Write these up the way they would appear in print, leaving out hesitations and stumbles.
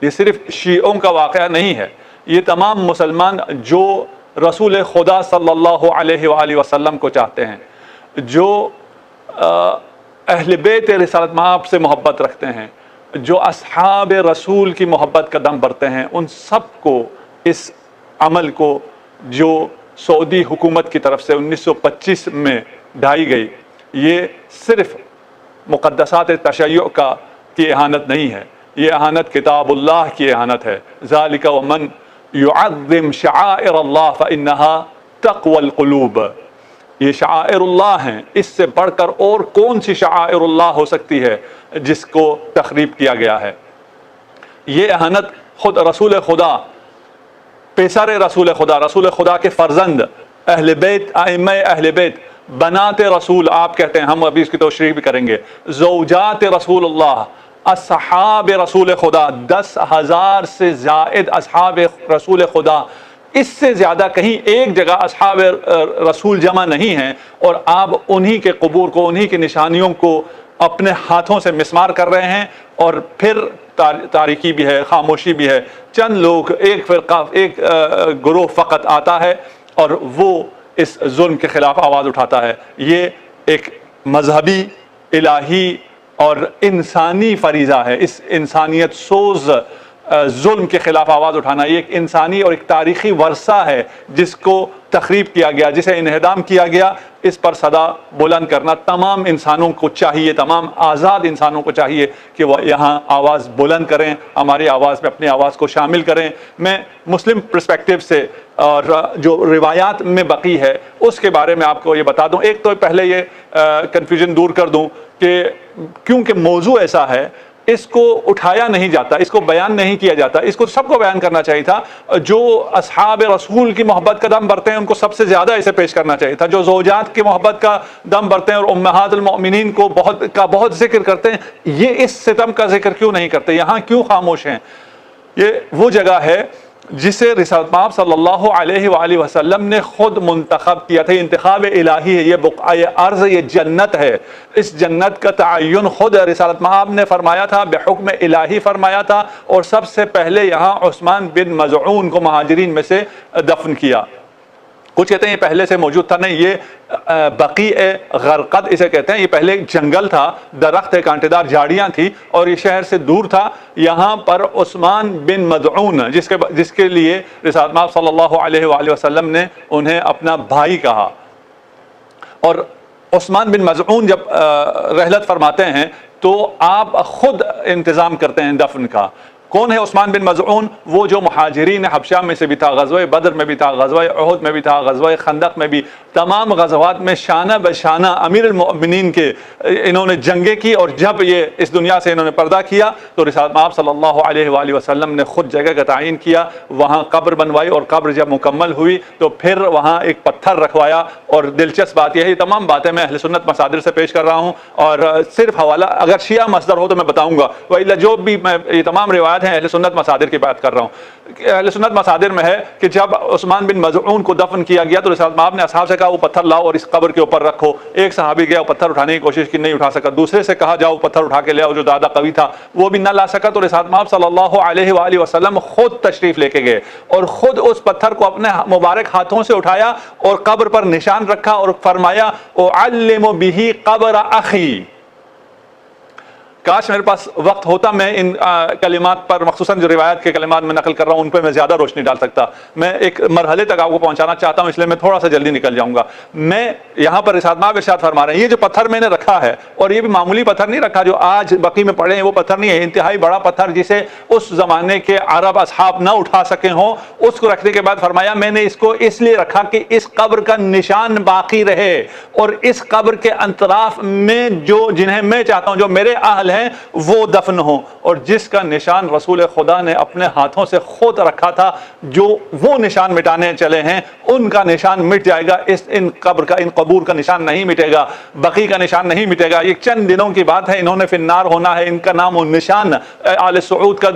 یہ صرف شیعوں کا واقعہ نہیں ہے، یہ تمام مسلمان جو رسول خدا صلی اللہ علیہ وآلہ وسلم کو چاہتے ہیں، جو اہل بیت رسالت مآب سے محبت رکھتے ہیں، جو اصحاب رسول کی محبت کا دم بھرتے ہیں، ان سب کو اس عمل کو جو سعودی حکومت کی طرف سے 1925 میں ڈھائی گئی، یہ صرف مقدسات تشیع کی اہانت نہیں ہے، یہ اہانت کتاب اللہ کی اہانت ہے۔ ذالک ومن یعظم شعائر اللہ فإنها تقوی القلوب، یہ شعائر اللہ ہیں، اس سے بڑھ کر اور کون سی شعائر اللہ ہو سکتی ہے جس کو تخریب کیا گیا ہے۔ یہ اہانت خود رسول خدا، پیسر رسول خدا کے فرزند، اہل بیت، ائمہ اہل بیت، بنات رسول آپ کہتے ہیں، ہم ابھی اس کی تشریح بھی کریں گے، زوجات رسول اللہ، اصحاب رسول خدا، 10,000 سے زائد اصحاب رسول خدا، اس سے زیادہ کہیں ایک جگہ اصحاب رسول جمع نہیں ہیں، اور آپ انہی کے قبور کو، انہی کی نشانیوں کو اپنے ہاتھوں سے مسمار کر رہے ہیں۔ اور پھر تاریکی بھی ہے، خاموشی بھی ہے، چند لوگ، ایک فرقہ، ایک گروہ فقط آتا ہے اور وہ اس ظلم کے خلاف آواز اٹھاتا ہے۔ یہ ایک مذہبی، الہی اور انسانی فریضہ ہے، اس انسانیت سوز ظلم کے خلاف آواز اٹھانا، یہ ایک انسانی اور ایک تاریخی ورثہ ہے جس کو تخریب کیا گیا، جسے انہدام کیا گیا۔ اس پر صدا بلند کرنا تمام انسانوں کو چاہیے، تمام آزاد انسانوں کو چاہیے کہ وہ یہاں آواز بلند کریں، ہماری آواز میں اپنی آواز کو شامل کریں۔ میں مسلم پرسپیکٹیو سے اور جو روایات میں بقی ہے اس کے بارے میں آپ کو یہ بتا دوں۔ ایک تو پہلے یہ کنفیوژن دور کر دوں کہ کیونکہ موضوع ایسا ہے، اس کو اٹھایا نہیں جاتا، اس کو بیان نہیں کیا جاتا، اس کو سب کو بیان کرنا چاہیے تھا۔ جو اصحاب رسول کی محبت کا دم بھرتے ہیں ان کو سب سے زیادہ اسے پیش کرنا چاہیے تھا، جو زوجات کی محبت کا دم بھرتے ہیں اور امہات المؤمنین کو بہت ذکر کرتے ہیں، یہ اس ستم کا ذکر کیوں نہیں کرتے، یہاں کیوں خاموش ہیں؟ یہ وہ جگہ ہے جسے رسالت مآب صلی اللہ علیہ وآلہ وسلم نے خود منتخب کیا تھا، انتخاب الہی ہے، یہ بقعہ ارض، یہ جنت ہے۔ اس جنت کا تعین خود رسالت مآب نے فرمایا تھا، بحکم الہی فرمایا تھا، اور سب سے پہلے یہاں عثمان بن مظعون کو مہاجرین میں سے دفن کیا۔ کچھ کہتے ہیں یہ پہلے سے موجود تھا، نہیں، یہ بقیع غرقد اسے کہتے ہیں، یہ پہلے جنگل تھا، درخت کانٹے دار جھاڑیاں تھی اور یہ شہر سے دور تھا۔ یہاں پر عثمان بن مظعون جس کے لیے رسالت مآب صلی اللہ علیہ وآلہ وسلم نے انہیں اپنا بھائی کہا، اور عثمان بن مظعون جب رحلت فرماتے ہیں تو آپ خود انتظام کرتے ہیں دفن کا۔ کون ہے عثمان بن مظعون؟ وہ جو مہاجرین حبشہ میں سے بھی تھا، غزوہ بدر میں بھی تھا، غزوہ احد میں بھی تھا، غزوہ خندق میں بھی، تمام غزوات میں شانہ بشانہ امیر المؤمنین کے انہوں نے جنگیں کی، اور جب یہ اس دنیا سے انہوں نے پردہ کیا تو رسالت مآب صلی اللہ علیہ وآلہ وسلم نے خود جگہ کا تعین کیا، وہاں قبر بنوائی، اور قبر جب مکمل ہوئی تو پھر وہاں ایک پتھر رکھوایا۔ اور دلچسپ بات یہ ہے، یہ تمام باتیں میں اہل سنت مصادر سے پیش کر رہا ہوں، اور صرف حوالہ اگر شیعہ مصدر ہو تو میں بتاؤں گا، وإلا جو بھی میں یہ تمام روایات ہیں اہل سنت مصادر کی بات کر رہا ہوں۔ اہل سنت مصادر میں ہے کہ جب عثمان بن مظعون کو دفن کیا گیا تو رسالت مآب نے اصحاب سے کہا وہ پتھر لاؤ اور اس قبر کے اوپر رکھو۔ ایک صحابی گیا، وہ پتھر اٹھانے کی کوشش کی، نہیں اٹھا سکا، دوسرے سے کہا جاؤ پتھر اٹھا کے لے آؤ، جو زیادہ قوی تھا وہ بھی نہ لا سکا، تو رسالت مآب صلی اللہ علیہ وآلہ وسلم خود تشریف لے کے گئے اور خود اس پتھر کو اپنے مبارک ہاتھوں سے اٹھایا اور قبر پر نشان رکھا اور فرمایا اعلم بہ قبر اخی۔ کاش میرے پاس وقت ہوتا، میں ان کلمات پر، مخصوصاً جو روایت کے کلمات میں نقل کر رہا ہوں ان پہ میں زیادہ روشنی ڈال سکتا۔ میں ایک مرحلے تک آپ کو پہنچانا چاہتا ہوں، اس لیے میں تھوڑا سا جلدی نکل جاؤں گا۔ میں یہاں پر رسالت مآب ارشاد فرما رہے ہیں، یہ جو پتھر میں نے رکھا ہے، اور یہ بھی معمولی پتھر نہیں رکھا جو آج بقی میں پڑے ہیں، وہ پتھر نہیں ہے، انتہائی بڑا پتھر جسے اس زمانے کے عرب اصحاب نہ اٹھا سکے ہوں، اس کو رکھنے کے بعد فرمایا میں نے اس کو اس لیے رکھا کہ اس قبر کا نشان باقی رہے، اور اس قبر کے اطراف میں جنہیں میں چاہتا ہوں، جو میرے اہل ہیں، وہ دفن ہوں، اور جس کا نشان رسول خدا نے اپنے ہاتھوں سے خود رکھا تھا، جو وہ نشان مٹانے چلے ہیں ان کا نشان مٹ جائے گا، ان قبر کا، ان قبور کا نشان نہیں مٹے گا، بقی کا نشان نہیں مٹے گا۔ یہ چند دنوں کی بات ہے، انہوں نے فی النار ہونا ہے، ان کا نام و نشان آل سعود کا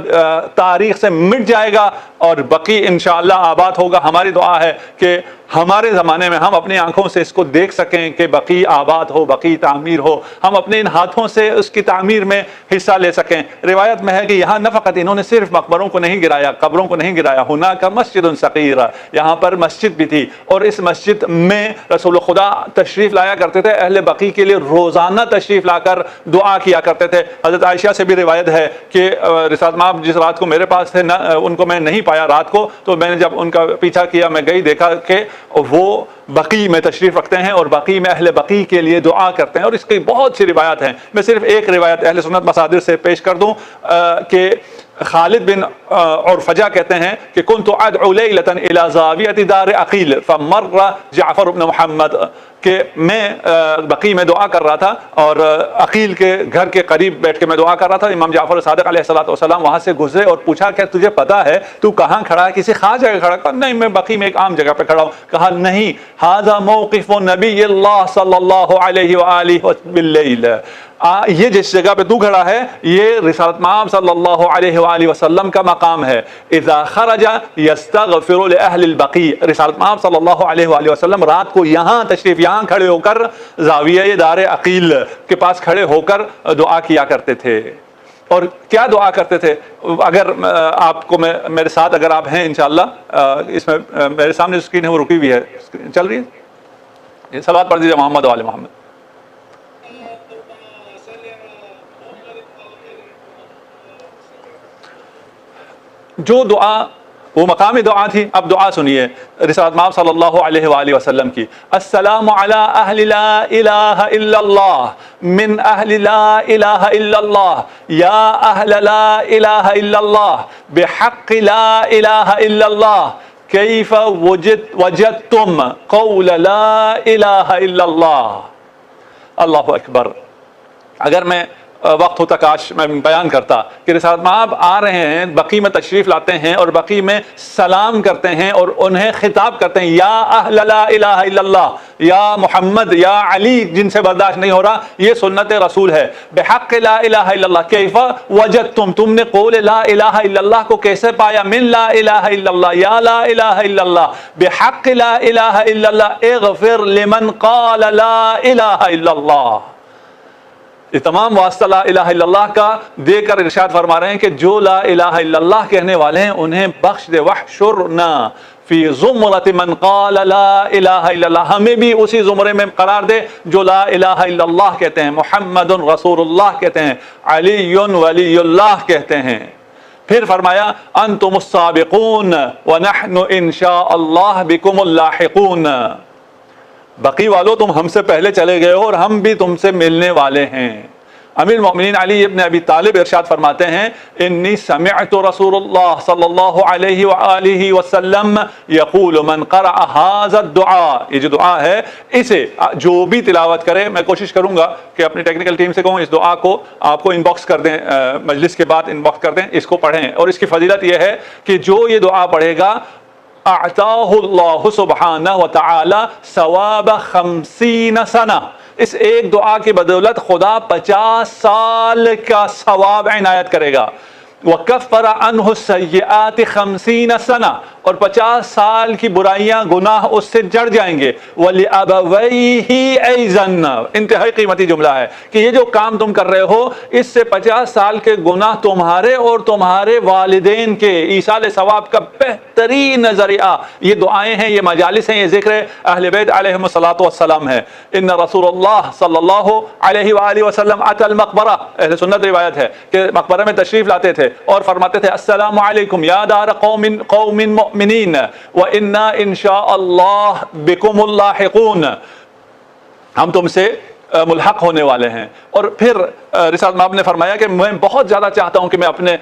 تاریخ سے مٹ جائے گا، اور بقی انشاءاللہ آباد ہوگا۔ ہماری دعا ہے کہ ہمارے زمانے میں ہم اپنی آنکھوں سے اس کو دیکھ سکیں کہ بقی آباد ہو، بقی تعمیر ہو، ہم اپنے ان ہاتھوں سے اس کی تعمیر میں حصہ لے سکیں۔ روایت میں ہے کہ یہاں نہ فقط انہوں نے صرف مقبروں کو نہیں گرایا، قبروں کو نہیں گرایا، ہونا کا مسجد صغیرہ، یہاں پر مسجد بھی تھی، اور اس مسجد میں رسول خدا تشریف لایا کرتے تھے، اہل بقی کے لیے روزانہ تشریف لا کر دعا کیا کرتے تھے۔ حضرت عائشہ سے بھی روایت ہے کہ رسالت مآب جس رات کو میرے پاس تھے ان کو میں نہیں پایا رات کو، تو میں نے جب ان کا پیچھا کیا میں گئی، دیکھا کہ وہ بقی میں تشریف رکھتے ہیں اور بقی میں اہل بقی کے لیے دعا کرتے ہیں، اور اس کی بہت سی روایات ہیں۔ میں صرف ایک روایت اہل سنت مصادر سے پیش کر دوں کہ خالد بن عرفجہ کہتے ہیں کہ کنت ادعو لیلۃ الی زاویۃ دار عقیل فمر جعفر بن محمد، کہ میں بقی میں دعا کر رہا تھا اور عقیل کے گھر کے قریب بیٹھ کے میں دعا کر رہا تھا، امام جعفر صادق علیہ السلام وہاں سے گزرے اور پوچھا کہ تجھے پتا ہے تو کہاں کھڑا ہے، کسی خاص جگہ کھڑا؟ کہا نہیں، میں بقی میں ایک عام جگہ پہ کھڑا ہوں۔ کہا نہیں، ھذا موقف نبی اللہ صلی اللہ علیہ وآلہ باللیل، یہ جس جگہ پہ تو کھڑا ہے یہ رسالت مآب صلی اللہ علیہ وآلہ وسلم کا مقام ہے۔ اذا خرج یستغفر لأہل البقیع، رسالت مآب صلی اللہ علیہ وآلہ وسلم رات کو یہاں تشریف، یہاں کھڑے ہو کر زاویہ دار عقیل کے پاس کھڑے ہو کر دعا کیا کرتے تھے۔ اور کیا دعا کرتے تھے؟ اگر آپ کو میرے ساتھ اگر آپ ہیں انشاءاللہ، اس میں میرے سامنے اسکرین ہے، وہ رکی ہوئی ہے، چل رہی ہے، صلوات پڑھ دیجیے محمد و آل محمد۔ جو دعا وہ مقامی دعا تھی، اب دعا سنیے رسالت مآب صلی اللہ علیہ وآلہ وسلم کی۔ السلام علی اہل لا الہ الا اللہ من اہل لا الہ الا اللہ یا اہل لا الہ الا اللہ بحق لا الہ الا اللہ کیف وجدتم قول لا الہ الا اللہ۔ اللہ اکبر۔ اگر میں وقت ہوتا کاش میں بیان کرتا کہ رسالت مآب آ رہے ہیں، بقی میں تشریف لاتے ہیں اور بقی میں سلام کرتے ہیں اور انہیں خطاب کرتے ہیں، یا اہل لا الہ الا اللہ، یا محمد، یا علی، جن سے برداشت نہیں ہو رہا، یہ سنت رسول ہے۔ بحق لا الہ الا اللہ کیف وجدتم، تم نے قول لا الہ الا اللہ کو کیسے پایا؟ من لا الہ الا اللہ، یا لا الہ الا اللہ، بحق لا الہ الا اللہ، اغفر لمن قال لا الہ الا اللہ۔ یہ تمام واسطہ لا الہ الا اللہ کا دے کر ارشاد فرما رہے ہیں کہ جو لا الہ الا اللہ کہنے والے ہیں انہیں بخش دے، واحشرنا فی زمرۃ من قال لا الہ الا اللہ، ہمیں بھی اسی زمرے میں قرار دے جو لا الہ الا اللہ کہتے ہیں، محمد رسول اللہ کہتے ہیں، علی ولی اللہ کہتے ہیں۔ پھر فرمایا انتم السابقون ونحن ان شاء اللہ بکم اللاحقون، بقی والو تم ہم سے پہلے چلے گئے ہو اور ہم بھی تم سے ملنے والے ہیں۔ امیر المؤمنین علی ابن ابی طالب ارشاد فرماتے ہیں انی سمعت رسول اللہ صلی اللہ علیہ وآلہ وسلم یقول من قرأ هذا الدعاء، یہ جو دعا ہے اسے جو بھی تلاوت کرے، میں کوشش کروں گا کہ اپنی ٹیکنیکل ٹیم سے کہوں اس دعا کو آپ کو ان باکس کر دیں، مجلس کے بعد ان باکس کر دیں، اس کو پڑھیں، اور اس کی فضیلت یہ ہے کہ جو یہ دعا پڑھے گا اعطاہ اللہ سبحانہ وتعالی ثواب 50 سنہ، اس ایک دعا کی بدولت خدا 50 سال کا ثواب عنایت کرے گا۔ وَكَفَّرَ عَنْهُ السَّيِّئَاتِ 50 سنہ، اور 50 سال کی برائیاں گناہ اس سے جڑ جائیں گے۔ وَلِأَبَوَيْهِ أَيْضًا، انتہائی قیمتی جملہ ہے کہ یہ جو کام تم کر رہے ہو اس سے 50 سال کے گناہ تمہارے اور تمہارے والدین کے ایصال ثواب کا بہترین ذریعہ۔ یہ دعائیں ہیں، یہ مجالس ہیں، یہ ذکر اہل بیت علیہم الصلاۃ والسلام ہے۔ ان رسول اللہ صلی اللہ علیہ وآلہ وسلم اتى المقبرہ، اہل سنت روایت ہے کہ مقبرہ میں تشریف لاتے تھے اور فرماتے تھے السلام علیکم یا دار قوم مؤمنین وَإِنَّا إِن شَاءَ اللَّهُ بِكُمُ اللاحقون، ہم تم سے ملحق ہونے والے ہیں۔ اور پھر رسالت مآب نے فرمایا کہ میں بہت زیادہ چاہتا ہوں کہ میں اپنے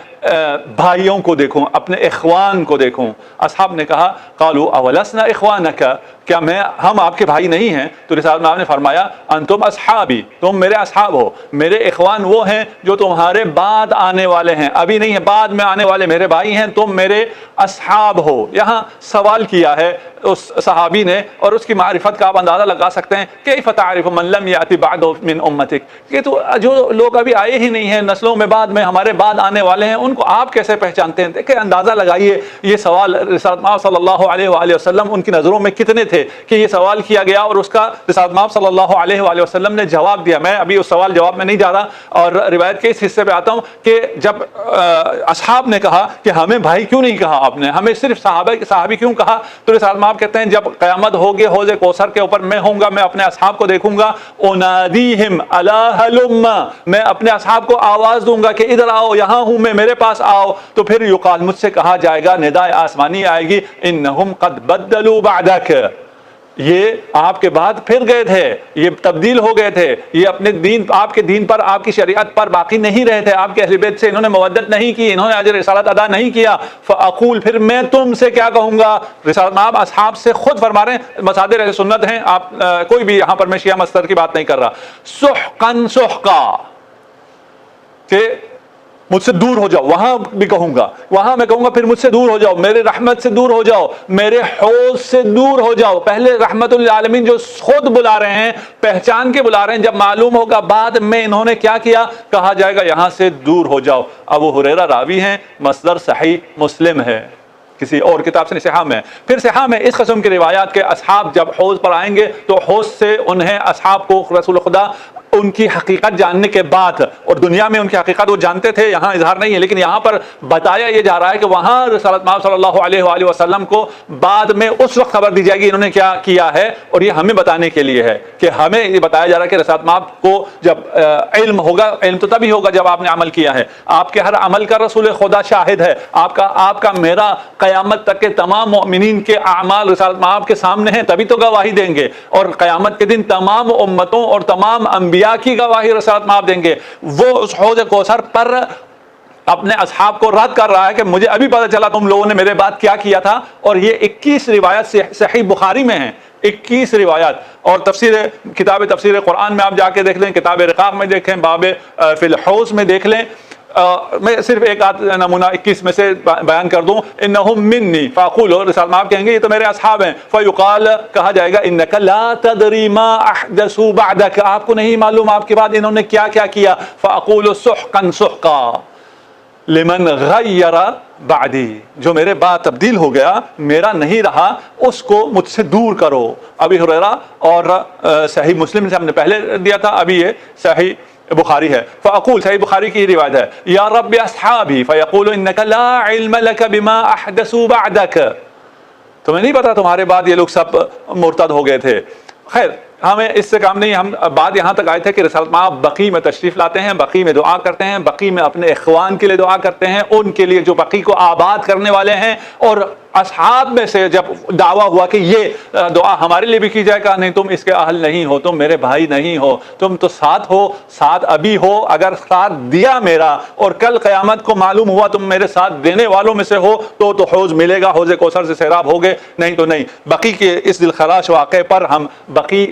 بھائیوں کو دیکھوں، اپنے اخوان کو دیکھوں۔ اصحاب نے کہا قالوا اولسنا اخوانک، کیا ہم آپ کے بھائی نہیں ہیں؟ تو رسالت مآب نے فرمایا انتم اصحابی، تم میرے اصحاب ہو، میرے اخوان وہ ہیں جو تمہارے بعد آنے والے ہیں، ابھی نہیں ہے، بعد میں آنے والے میرے بھائی ہیں، تم میرے اصحاب ہو، یہاں سوال کیا ہے اس صحابی نے، اور اس کی معرفت کا آپ اندازہ لگا سکتے ہیں، کیف تعرف من لم یأتی بعد من امتک، کہ تو جو لوگ ابھی آئے ہی نہیں ہیں نسلوں میں بعد میں ہمارے بعد آنے والے ہیں، ان کو آپ کیسے پہچانتے ہیں؟ دیکھیں اندازہ لگائیے یہ سوال رسالت مآب صلی اللہ علیہ وآلہ وسلم ان کی نظروں میں کتنے تھے کہ یہ سوال کیا گیا، اور اس کا رسالت مآب صلی اللہ علیہ وآلہ وسلم نے جواب دیا۔ میں ابھی اس سوال جواب میں نہیں جا رہا، اور روایت کے اس حصے پہ آتا ہوں کہ جب اصحاب نے کہا کہ ہمیں بھائی کیوں نہیں کہا آپ نے، ہمیں صرف صحابی کیوں کہا، تو رسالت مآب کہتے ہیں جب قیامت ہوگی حوض کوثر کے اوپر میں ہوں گا، میں اپنے اصحاب کو دیکھوں گا، انادیہم الا ہلم، میں اپنے اصحاب کو آواز دوں گا کہ ادھر آؤ، یہاں ہوں میں، میرے پاس آؤ، تو پھر یقال، مجھ سے کہا جائے گا، نداء آسمانی آئے گی، انہم قد بدلوا بعدک، یہ آپ کے بعد پھر گئے تھے، یہ تبدیل ہو گئے تھے، یہ اپنے دین، آپ کے دین پر، آپ کی شریعت پر باقی نہیں رہے تھے، آپ کے اہل بیت سے انہوں نے مودت نہیں کی، انہوں نے اجر رسالت ادا نہیں کیا، فاقول، پھر میں تم سے کیا کہوں گا؟ رسالت مآب اصحاب سے خود فرما رہے ہیں، مصادر اہل سنت ہیں، آپ کوئی بھی یہاں پر میں شیعہ مصدر کی بات نہیں کر رہا، سحقا سحقا، کہ مجھ سے دور ہو جاؤ، وہاں بھی کہوں گا، وہاں میں کہوں گا پھر مجھ سے دور ہو جاؤ، میرے رحمت سے دور ہو جاؤ، میرے حوض سے دور ہو جاؤ۔ پہلے رحمت للعالمین جو خود بلا رہے ہیں، پہچان کے بلا رہے ہیں، جب معلوم ہوگا بعد میں انہوں نے کیا کیا، کہا جائے گا یہاں سے دور ہو جاؤ۔ ابو ہریرہ راوی ہیں، مصدر صحیح مسلم ہے، کسی اور کتاب سے صحاح میں۔ پھر صحاح میں اس قسم کی روایات کے اصحاب جب حوض پر آئیں گے تو حوض سے انہیں، اصحاب کو، رسول خدا ان کی حقیقت جاننے کے بعد، اور دنیا میں ان کی حقیقت وہ جانتے تھے، یہاں اظہار نہیں ہے، لیکن یہاں پر بتایا یہ جا رہا ہے کہ وہاں رسالت مآب صلی اللہ علیہ وآلہ وسلم کو بعد میں اس وقت خبر دی جائے گی انہوں نے کیا کیا ہے، اور یہ ہمیں بتانے کے لیے ہے کہ ہمیں یہ بتایا جا رہا ہے کہ رسالت مآب کو جب علم ہوگا، علم تو تبھی ہوگا جب آپ نے عمل کیا ہے، آپ کے ہر عمل کا رسول خدا شاہد ہے، آپ کا میرا قیامت تک کے تمام مؤمنین کے اعمال رسالت مآب کے سامنے ہیں، تبھی تو گواہی دیں گے، اور قیامت کے دن تمام امتوں اور تمام انبیاء کی گواہی رسالت مآب دیں گے۔ وہ اس حوض کوثر پر اپنے اصحاب کو رد کر رہا ہے کہ مجھے ابھی پتہ چلا تم لوگوں نے میرے بعد کیا کیا تھا، اور یہ 21 روایت صحیح بخاری میں ہیں، 21 روایات، اور کتاب تفسیر قرآن میں آپ جا کے دیکھ لیں، کتاب رقاق میں دیکھیں، باب فی الحوض میں دیکھ لیں۔ میں صرف ایک آدھ نمونہ 21 میں سے بیان کر دوں، انہم منی فاقول، رسالت مآب کہیں گے یہ تو میرے اصحاب ہیں، فیقال، کہا جائے گا، انک لا تدری ما احدثوا بعدک، آپ کو نہیں معلوم آپ کے بعد انہوں نے کیا کیا کیا، فاقول سحقا سحقا لمن غیر بعدی، جو میرے بعد تبدیل ہو گیا، میرا نہیں رہا، اس کو مجھ سے دور کرو۔ ابی ہریرہ اور صحیح مسلم سے ہم نے پہلے دیا تھا، ابھی یہ صحیح بخاری ہے۔ فاقول، صحیح بخاری کی روایت ہے، یا رب اصحابی فیقول انک لا علم لک بما احدثوا بعدک، تمہیں نہیں پتا تمہارے بعد یہ لوگ سب مرتد ہو گئے تھے۔ خیر، ہمیں اس سے کام نہیں، ہم بات یہاں تک آئے تھے کہ رسالت مآب بقیع میں تشریف لاتے ہیں، بقیع میں دعا کرتے ہیں، بقیع میں اپنے اخوان کے لیے دعا کرتے ہیں، ان کے لیے جو بقیع کو آباد کرنے والے ہیں، اور اصحاب میں سے جب دعویٰ ہوا کہ یہ دعا ہمارے لیے بھی کی جائے گا، نہیں تم اس کے اہل نہیں ہو، تم میرے بھائی نہیں ہو، تم تو ساتھ ہو، ساتھ ابھی ہو، اگر ساتھ دیا میرا اور کل قیامت کو معلوم ہوا تم میرے ساتھ دینے والوں میں سے ہو تو حوض ملے گا، حوض کوثر سے سیراب ہوگے، نہیں تو نہیں۔ بقیع کے اس دلخراش واقعے پر ہم بقیع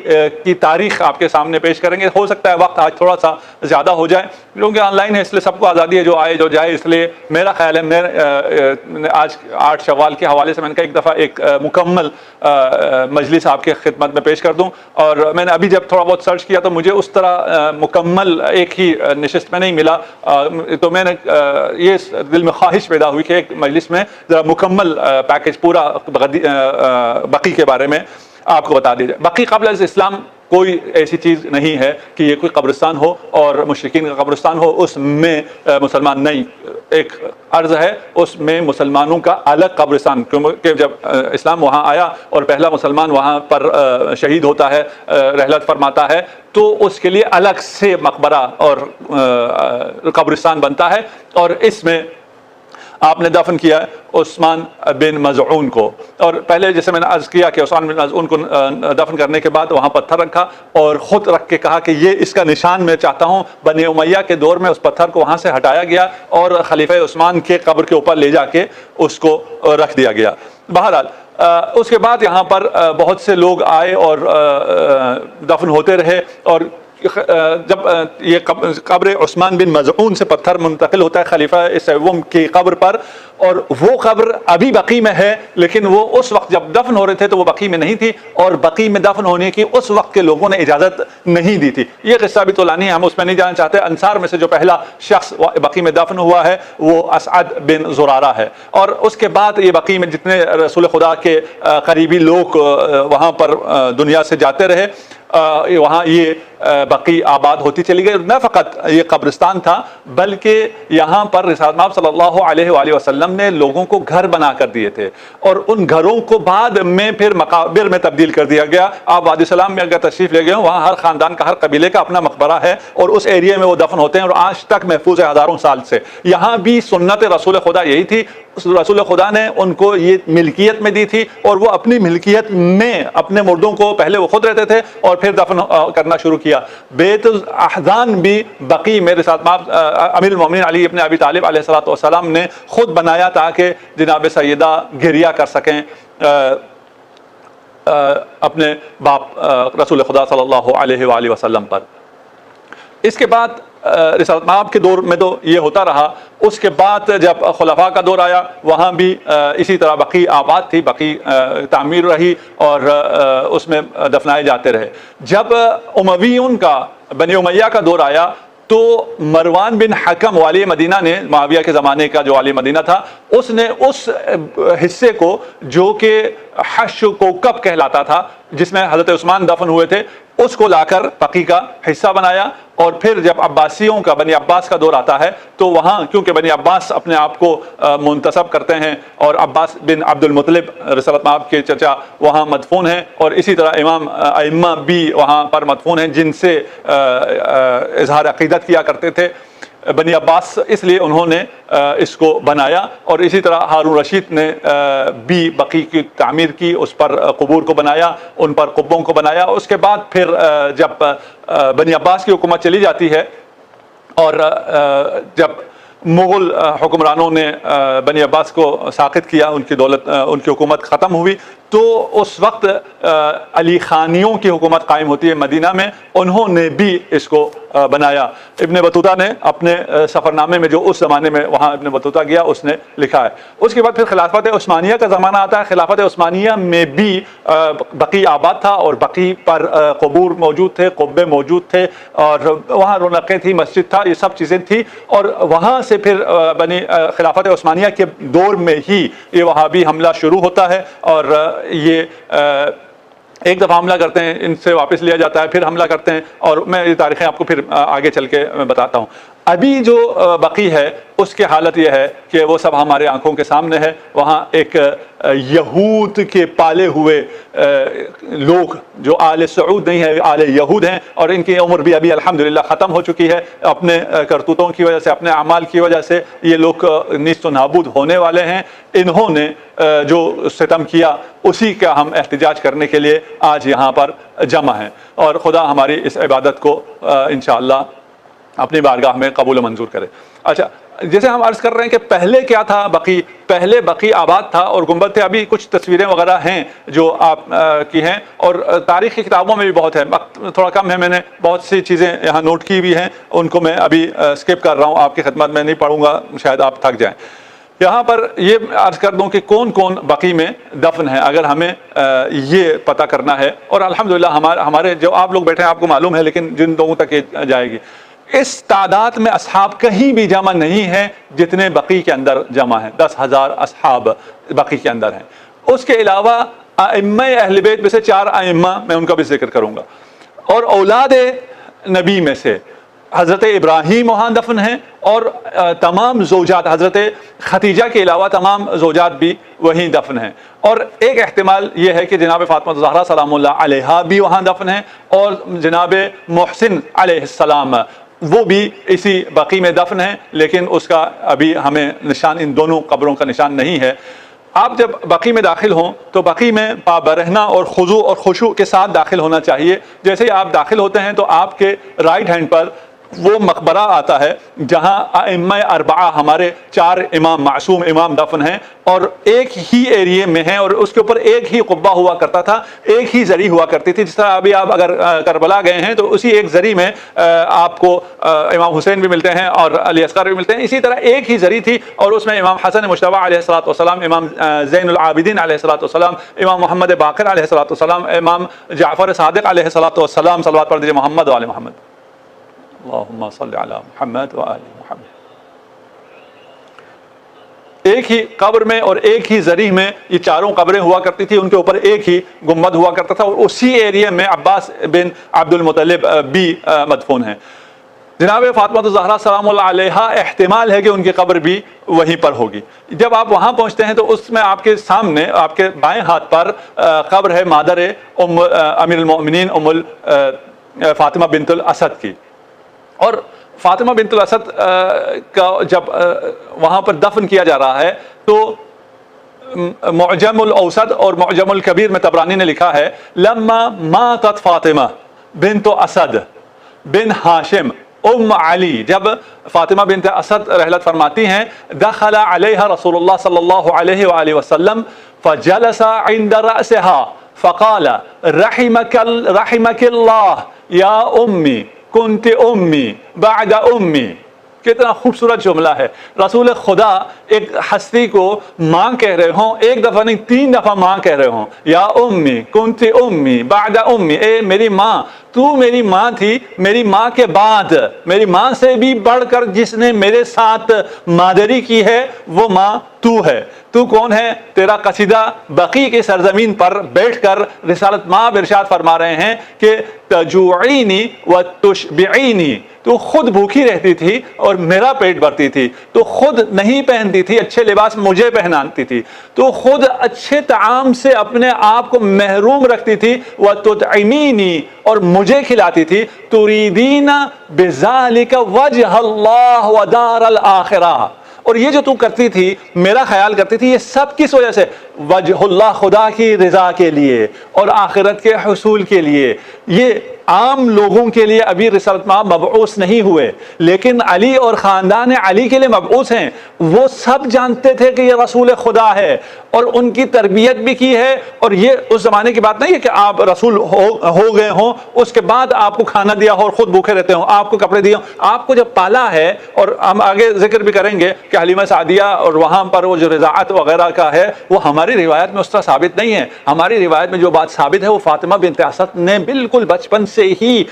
کی تاریخ آپ کے سامنے پیش کریں گے، ہو سکتا ہے وقت آج تھوڑا سا زیادہ ہو جائے کیونکہ آن لائن ہے، اس لیے سب کو آزادی ہے، جو آئے جو جائے، اس لیے میرا خیال ہے میں آج 8 شوال کے حوالے سے میں نے کہا ایک دفعہ ایک مکمل مجلس آپ کے خدمت میں پیش کر دوں، اور میں نے ابھی جب تھوڑا بہت سرچ کیا تو مجھے اس طرح مکمل ایک ہی نشست میں نہیں ملا، تو میں نے یہ دل میں خواہش پیدا ہوئی کہ ایک مجلس میں ذرا مکمل پیکج پورا بقیع کے بارے میں آپ کو بتا دیا جائے۔ بقیع قبل از اسلام کوئی ایسی چیز نہیں ہے کہ یہ کوئی قبرستان ہو اور مشرکین کا قبرستان ہو، اس میں مسلمان نہیں، ایک عرض ہے اس میں مسلمانوں کا الگ قبرستان، کیونکہ جب اسلام وہاں آیا اور پہلا مسلمان وہاں پر شہید ہوتا ہے، رحلت فرماتا ہے، تو اس کے لیے الگ سے مقبرہ اور قبرستان بنتا ہے، اور اس میں آپ نے دفن کیا عثمان بن مظعون کو، اور پہلے جیسے میں نے عرض کیا کہ عثمان بن مظعون کو دفن کرنے کے بعد وہاں پتھر رکھا اور خود رکھ کے کہا کہ یہ اس کا نشان میں چاہتا ہوں، بنی امیہ کے دور میں اس پتھر کو وہاں سے ہٹایا گیا اور خلیفہ عثمان کے قبر کے اوپر لے جا کے اس کو رکھ دیا گیا۔ بہرحال اس کے بعد یہاں پر بہت سے لوگ آئے اور دفن ہوتے رہے، اور جب یہ قبر عثمان بن مظعون سے پتھر منتقل ہوتا ہے خلیفہ سوم کی قبر پر، اور وہ قبر ابھی بقیع میں ہے، لیکن وہ اس وقت جب دفن ہو رہے تھے تو وہ بقیع میں نہیں تھی، اور بقیع میں دفن ہونے کی اس وقت کے لوگوں نے اجازت نہیں دی تھی۔ یہ قصہ بھی طولانی ہے، ہم اس میں نہیں جانا چاہتے۔ انصار میں سے جو پہلا شخص بقیع میں دفن ہوا ہے وہ اسعد بن زرارہ ہے، اور اس کے بعد یہ بقیع میں جتنے رسول خدا کے قریبی لوگ وہاں پر دنیا سے جاتے رہے، وہاں یہ بقیع آباد ہوتی چلی گئی۔ نہ فقط یہ قبرستان تھا بلکہ یہاں پر رسالت مآب صلی اللہ علیہ وآلہ وسلم نے لوگوں کو گھر بنا کر دیے تھے، اور ان گھروں کو بعد میں پھر مقابر میں تبدیل کر دیا گیا۔ آپ وادی السلام میں اگر تشریف لے گئے ہوں، وہاں ہر خاندان کا، ہر قبیلے کا اپنا مقبرہ ہے، اور اس ایریے میں وہ دفن ہوتے ہیں، اور آج تک محفوظ ہے ہزاروں سال سے۔ یہاں بھی سنت رسول خدا یہی تھی، رسول خدا نے ان کو یہ ملکیت میں دی تھی، اور وہ اپنی ملکیت میں اپنے مردوں کو پہلے وہ خود رہتے تھے اور پھر دفن کرنا شروع کیا۔ بیت الاحزان بھی بقیع میں رسالت مآب امیر المومنین علی ابن ابی طالب علیہ الصلوۃ والسلام نے خود بنایا تاکہ جناب سیدہ گریہ کر سکیں اپنے باپ رسول خدا صلی اللہ علیہ وآلہ وسلم پر۔ اس کے بعد رسالت مآب کے دور میں تو یہ ہوتا رہا۔ اس کے بعد جب خلفاء کا دور آیا، وہاں بھی اسی طرح بقیع آباد تھی، بقیع تعمیر رہی، اور اس میں دفنائے جاتے رہے۔ جب امویون کا، بنی امیہ کا دور آیا تو مروان بن حکم والی مدینہ نے، معاویہ کے زمانے کا جو والی مدینہ تھا، اس نے اس حصے کو جو کہ حش کوکب کہلاتا تھا، جس میں حضرت عثمان دفن ہوئے تھے، اس کو لا کر بقیع کا حصہ بنایا۔ اور پھر جب عباسیوں کا، بنی عباس کا دور آتا ہے تو وہاں کیونکہ بنی عباس اپنے آپ کو منتسب کرتے ہیں، اور عباس بن عبد المطلب رسالت مآب کے چچا وہاں مدفون ہیں، اور اسی طرح امام ائمہ بھی وہاں پر مدفون ہیں جن سے اظہار عقیدت کیا کرتے تھے بنی عباس، اس لیے انہوں نے اس کو بنایا۔ اور اسی طرح ہارون رشید نے بھی بقیع کی تعمیر کی، اس پر قبور کو بنایا، ان پر قبوں کو بنایا۔ اس کے بعد پھر جب بنی عباس کی حکومت چلی جاتی ہے، اور جب مغل حکمرانوں نے بنی عباس کو ساقط کیا، ان کی دولت، ان کی حکومت ختم ہوئی، تو اس وقت علی خانیوں کی حکومت قائم ہوتی ہے مدینہ میں، انہوں نے بھی اس کو بنایا۔ ابن بطوطہ نے اپنے سفر نامے میں، جو اس زمانے میں وہاں ابن بطوطہ گیا، اس نے لکھا ہے۔ اس کے بعد پھر خلافت عثمانیہ کا زمانہ آتا ہے۔ خلافت عثمانیہ میں بھی بقیع آباد تھا، اور بقیع پر قبور موجود تھے، قبے موجود تھے، اور وہاں رونقیں تھیں، مسجد تھا، یہ سب چیزیں تھیں۔ اور وہاں سے پھر بنی خلافت عثمانیہ کے دور میں ہی یہ وہابی حملہ شروع ہوتا ہے، اور یہ ایک دفعہ حملہ کرتے ہیں، ان سے واپس لیا جاتا ہے، پھر حملہ کرتے ہیں، اور میں یہ تاریخیں آپ کو پھر آگے چل کے بتاتا ہوں۔ ابھی جو بقیع ہے اس کی حالت یہ ہے کہ وہ سب ہمارے آنکھوں کے سامنے ہے۔ وہاں ایک یہود کے پالے ہوئے لوگ جو آل سعود نہیں ہے، آل یہود ہیں، اور ان کی عمر بھی ابھی الحمدللہ ختم ہو چکی ہے۔ اپنے کرتوتوں کی وجہ سے، اپنے اعمال کی وجہ سے یہ لوگ نیست و نابود ہونے والے ہیں۔ انہوں نے جو ستم کیا اسی کا ہم احتجاج کرنے کے لیے آج یہاں پر جمع ہیں، اور خدا ہماری اس عبادت کو انشاءاللہ اپنی بارگاہ میں قبول و منظور کرے۔ اچھا، جیسے ہم عرض کر رہے ہیں کہ پہلے کیا تھا بقیع، پہلے بقیع آباد تھا اور گنبد تھے۔ ابھی کچھ تصویریں وغیرہ ہیں جو آپ کی ہیں، اور تاریخ کی کتابوں میں بھی بہت ہے، وقت تھوڑا کم ہے، میں نے بہت سی چیزیں یہاں نوٹ کی بھی ہیں، ان کو میں ابھی اسکپ کر رہا ہوں، آپ کی خدمت میں نہیں پڑھوں گا، شاید آپ تھک جائیں۔ یہاں پر یہ عرض کر دوں کہ کون کون بقیع میں دفن ہے، اگر ہمیں یہ پتہ کرنا ہے، اور الحمدللہ ہمارے جو آپ لوگ بیٹھے ہیں آپ کو معلوم ہے، لیکن جن لوگوں تک یہ جائے گی، اس تعداد میں اصحاب کہیں بھی جمع نہیں ہیں جتنے بقیع کے اندر جمع ہیں۔ 10,000 اصحاب بقیع کے اندر ہیں۔ اس کے علاوہ ائمہ اہل بیت میں سے 4 ائمہ میں ان کا بھی ذکر کروں گا، اور اولاد نبی میں سے حضرت ابراہیم وہاں دفن ہیں، اور تمام زوجات حضرت خدیجہ کے علاوہ تمام زوجات بھی وہیں دفن ہیں۔ اور ایک احتمال یہ ہے کہ جناب فاطمہ الزہرا سلام اللہ علیہا بھی وہاں دفن ہیں، اور جناب محسن علیہ السلام وہ بھی اسی بقیع میں دفن ہیں، لیکن اس کا ابھی ہمیں نشان، ان دونوں قبروں کا نشان نہیں ہے۔ آپ جب بقیع میں داخل ہوں تو بقیع میں پابرہنہ اور خضوع اور خشوع کے ساتھ داخل ہونا چاہیے۔ جیسے ہی آپ داخل ہوتے ہیں تو آپ کے رائٹ ہینڈ پر وہ مقبرہ آتا ہے جہاں ائمہ اربعہ ہمارے 4 امام معصوم امام دفن ہیں اور ایک ہی ایریے میں ہیں، اور اس کے اوپر ایک ہی قبہ ہوا کرتا تھا، ایک ہی زری ہوا کرتی تھی. جس طرح ابھی آپ اگر کربلا گئے ہیں تو اسی ایک زری میں آپ کو امام حسین بھی ملتے ہیں اور علی اصغر بھی ملتے ہیں. اسی طرح ایک ہی زری تھی اور اس میں امام حسن مجتبی علیہ الصلوۃ والسلام، امام زین العابدین علیہ الصلوۃ والسلام، امام محمد باقر علیہ الصلوۃ والسلام، امام جعفر صادق علیہ الصلوۃ والسلام. صلوات پڑھ دیجیے محمد و آل محمد. اللہم صلی علی محمد و آل محمد. ایک ہی قبر میں اور ایک ہی زری میں یہ چاروں قبریں ہوا کرتی تھی، ان کے اوپر ایک ہی گنبد ہوا کرتا تھا، اور اسی ایریے میں عباس بن عبد المطلب بھی مدفون ہیں. جناب فاطمہ الزہرا سلام اللہ علیہا احتمال ہے کہ ان کی قبر بھی وہیں پر ہوگی. جب آپ وہاں پہنچتے ہیں تو اس میں آپ کے سامنے آپ کے بائیں ہاتھ پر قبر ہے مادر امیر المؤمنین فاطمہ بنت الاسد کی. اور فاطمہ بنت الاسد کا جب وہاں پر دفن کیا جا رہا ہے تو معجم الاوسط اور معجم الکبیر میں طبرانی نے لکھا ہے لما ماتت فاطمہ بنت اسد بن ہاشم علی، جب فاطمہ بنت اسد رحلت فرماتی ہیں، دخل علیہ رسول اللہ صلی اللہ علیہ وآلہ وسلم فجلس عند رأسها فقال رحمك اللہ یا امی کنت امی بعد امی. کتنا خوبصورت جملہ ہے. رسول خدا ایک ہستی کو ماں کہہ رہے ہوں، ایک دفعہ نہیں 3 دفعہ ماں کہہ رہے ہوں. یا امی کنت امی بعد امی، اے میری ماں، تو میری ماں تھی، میری ماں کے بعد، میری ماں سے بھی بڑھ کر جس نے میرے ساتھ مادری کی ہے وہ ماں تو ہے. تو کون ہے؟ تیرا قصیدہ بقی کی سرزمین پر بیٹھ کر رسالت مآب ارشاد فرما رہے ہیں کہ تجوعینی و تشبعینی، تو خود بھوکی رہتی تھی اور میرا پیٹ بھرتی تھی، تو خود نہیں پہنتی تھی اچھے لباس، مجھے پہناتی تھی، تو خود اچھے طعام سے اپنے آپ کو محروم رکھتی تھی، وتطعمینی، اور مجھے کھلاتی تھی، تریدین بذالک وجہ اللہ ودار الآخرہ. اور یہ جو تو کرتی تھی، میرا خیال کرتی تھی، یہ سب کس وجہ سے؟ وجہ اللہ، خدا کی رضا کے لیے اور آخرت کے حصول کے لیے. یہ عام لوگوں کے لیے ابھی رسالت مآب مبعوث نہیں ہوئے، لیکن علی اور خاندان علی کے لیے مبعوث ہیں. وہ سب جانتے تھے کہ یہ رسول خدا ہے اور ان کی تربیت بھی کی ہے. اور یہ اس زمانے کی بات نہیں ہے کہ آپ رسول ہو گئے ہوں اس کے بعد آپ کو کھانا دیا ہو اور خود بھوکے رہتے ہوں، آپ کو کپڑے دیے ہوں. آپ کو جب پالا ہے، اور ہم آگے ذکر بھی کریں گے کہ حلیمہ سعدیہ اور وہاں پر وہ جو رضاعت وغیرہ کا ہے وہ ہماری روایت میں اس طرح ثابت نہیں ہے. ہماری روایت میں جو بات ثابت ہے وہ فاطمہ بنت اسد نے بالکل بچپن سے ہی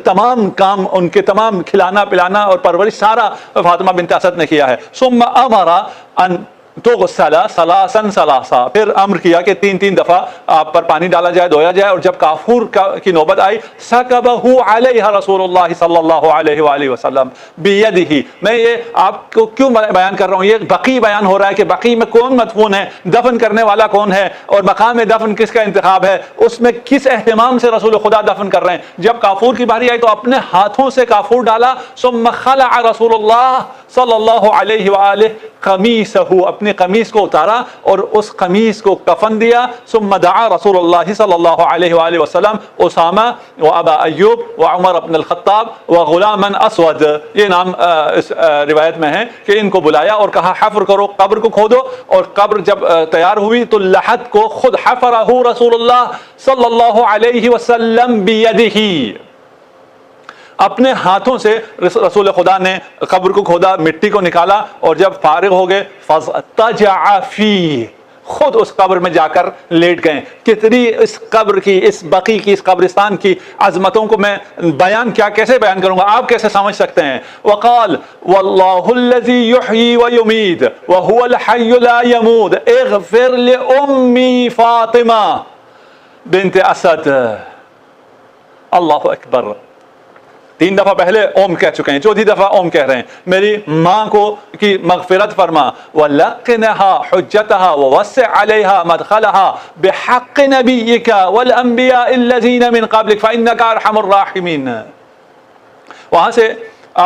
تمام کام، ان کے تمام کھلانا پلانا اور پرورش سارا فاطمہ بنت اسد نے کیا ہے. ثم امر ان تغسل ثلاثا ثلاثا، پھر امر کیا کہ 3 دفعہ آپ پر پانی ڈالا جائے، دھویا جائے. اور جب کافور کی نوبت آئی، سکبہ علیہ رسول اللہ صلی اللہ علیہ وآلہ وسلم بیدہ. میں یہ آپ کو کیوں بیان کر رہا ہوں؟ یہ بقی بیان ہو رہا ہے کہ بقی میں کون مدفون ہے، دفن کرنے والا کون ہے، اور مقام دفن کس کا انتخاب ہے، اس میں کس اہتمام سے رسول خدا دفن کر رہے ہیں. جب کافور کی باری آئی تو اپنے ہاتھوں سے کافور ڈالا. ثم خلع رسول اللہ صلی اللہ علیہ وآلہ قمیصہ، اپنی قمیص کو اتارا اور اس قمیص کو کفن دیا. ثم دعا رسول اللہ صلی اللہ علیہ وآلہ وسلم اسامہ و ابا ایوب و عمر بن الخطاب و غلاما اسود، یہ نام اس روایت میں ہے کہ ان کو بلایا اور کہا حفر کرو، قبر کو کھودو. اور قبر جب تیار ہوئی تو لحد کو خود حفرہ رسول اللہ صلی اللہ علیہ وسلم بیدہ، اپنے ہاتھوں سے رسول خدا نے قبر کو کھودا، مٹی کو نکالا، اور جب فارغ ہو گئے فاضطجع فیہ، خود اس قبر میں جا کر لیٹ گئے. کتنی اس قبر کی، اس بقی کی، اس قبرستان کی عظمتوں کو میں بیان کیسے بیان کروں گا، آپ کیسے سمجھ سکتے ہیں. وقال واللہ الذی یحیی ویمیت وہو الحی لا یموت اغفر لأمی فاطمہ بنت اسد. اللہ اکبر. 3 دفعہ پہلے اوم کہہ چکے ہیں، 4تھی دفعہ اوم کہہ رہے ہیں. میری ماں کو کی مغفرت فرما. وَلَقِّنَهَا حُجَّتَهَا وَوَسِّعْ عَلَيْهَا مَدْخَلَهَا بِحَقِّ نَبِيِّكَ وَالْأَنْبِيَاءِ الَّذِينَ مِنْ قَبْلِكَ فَإِنَّكَ أَرْحَمُ الرَّاحِمِينَ. وہاں سے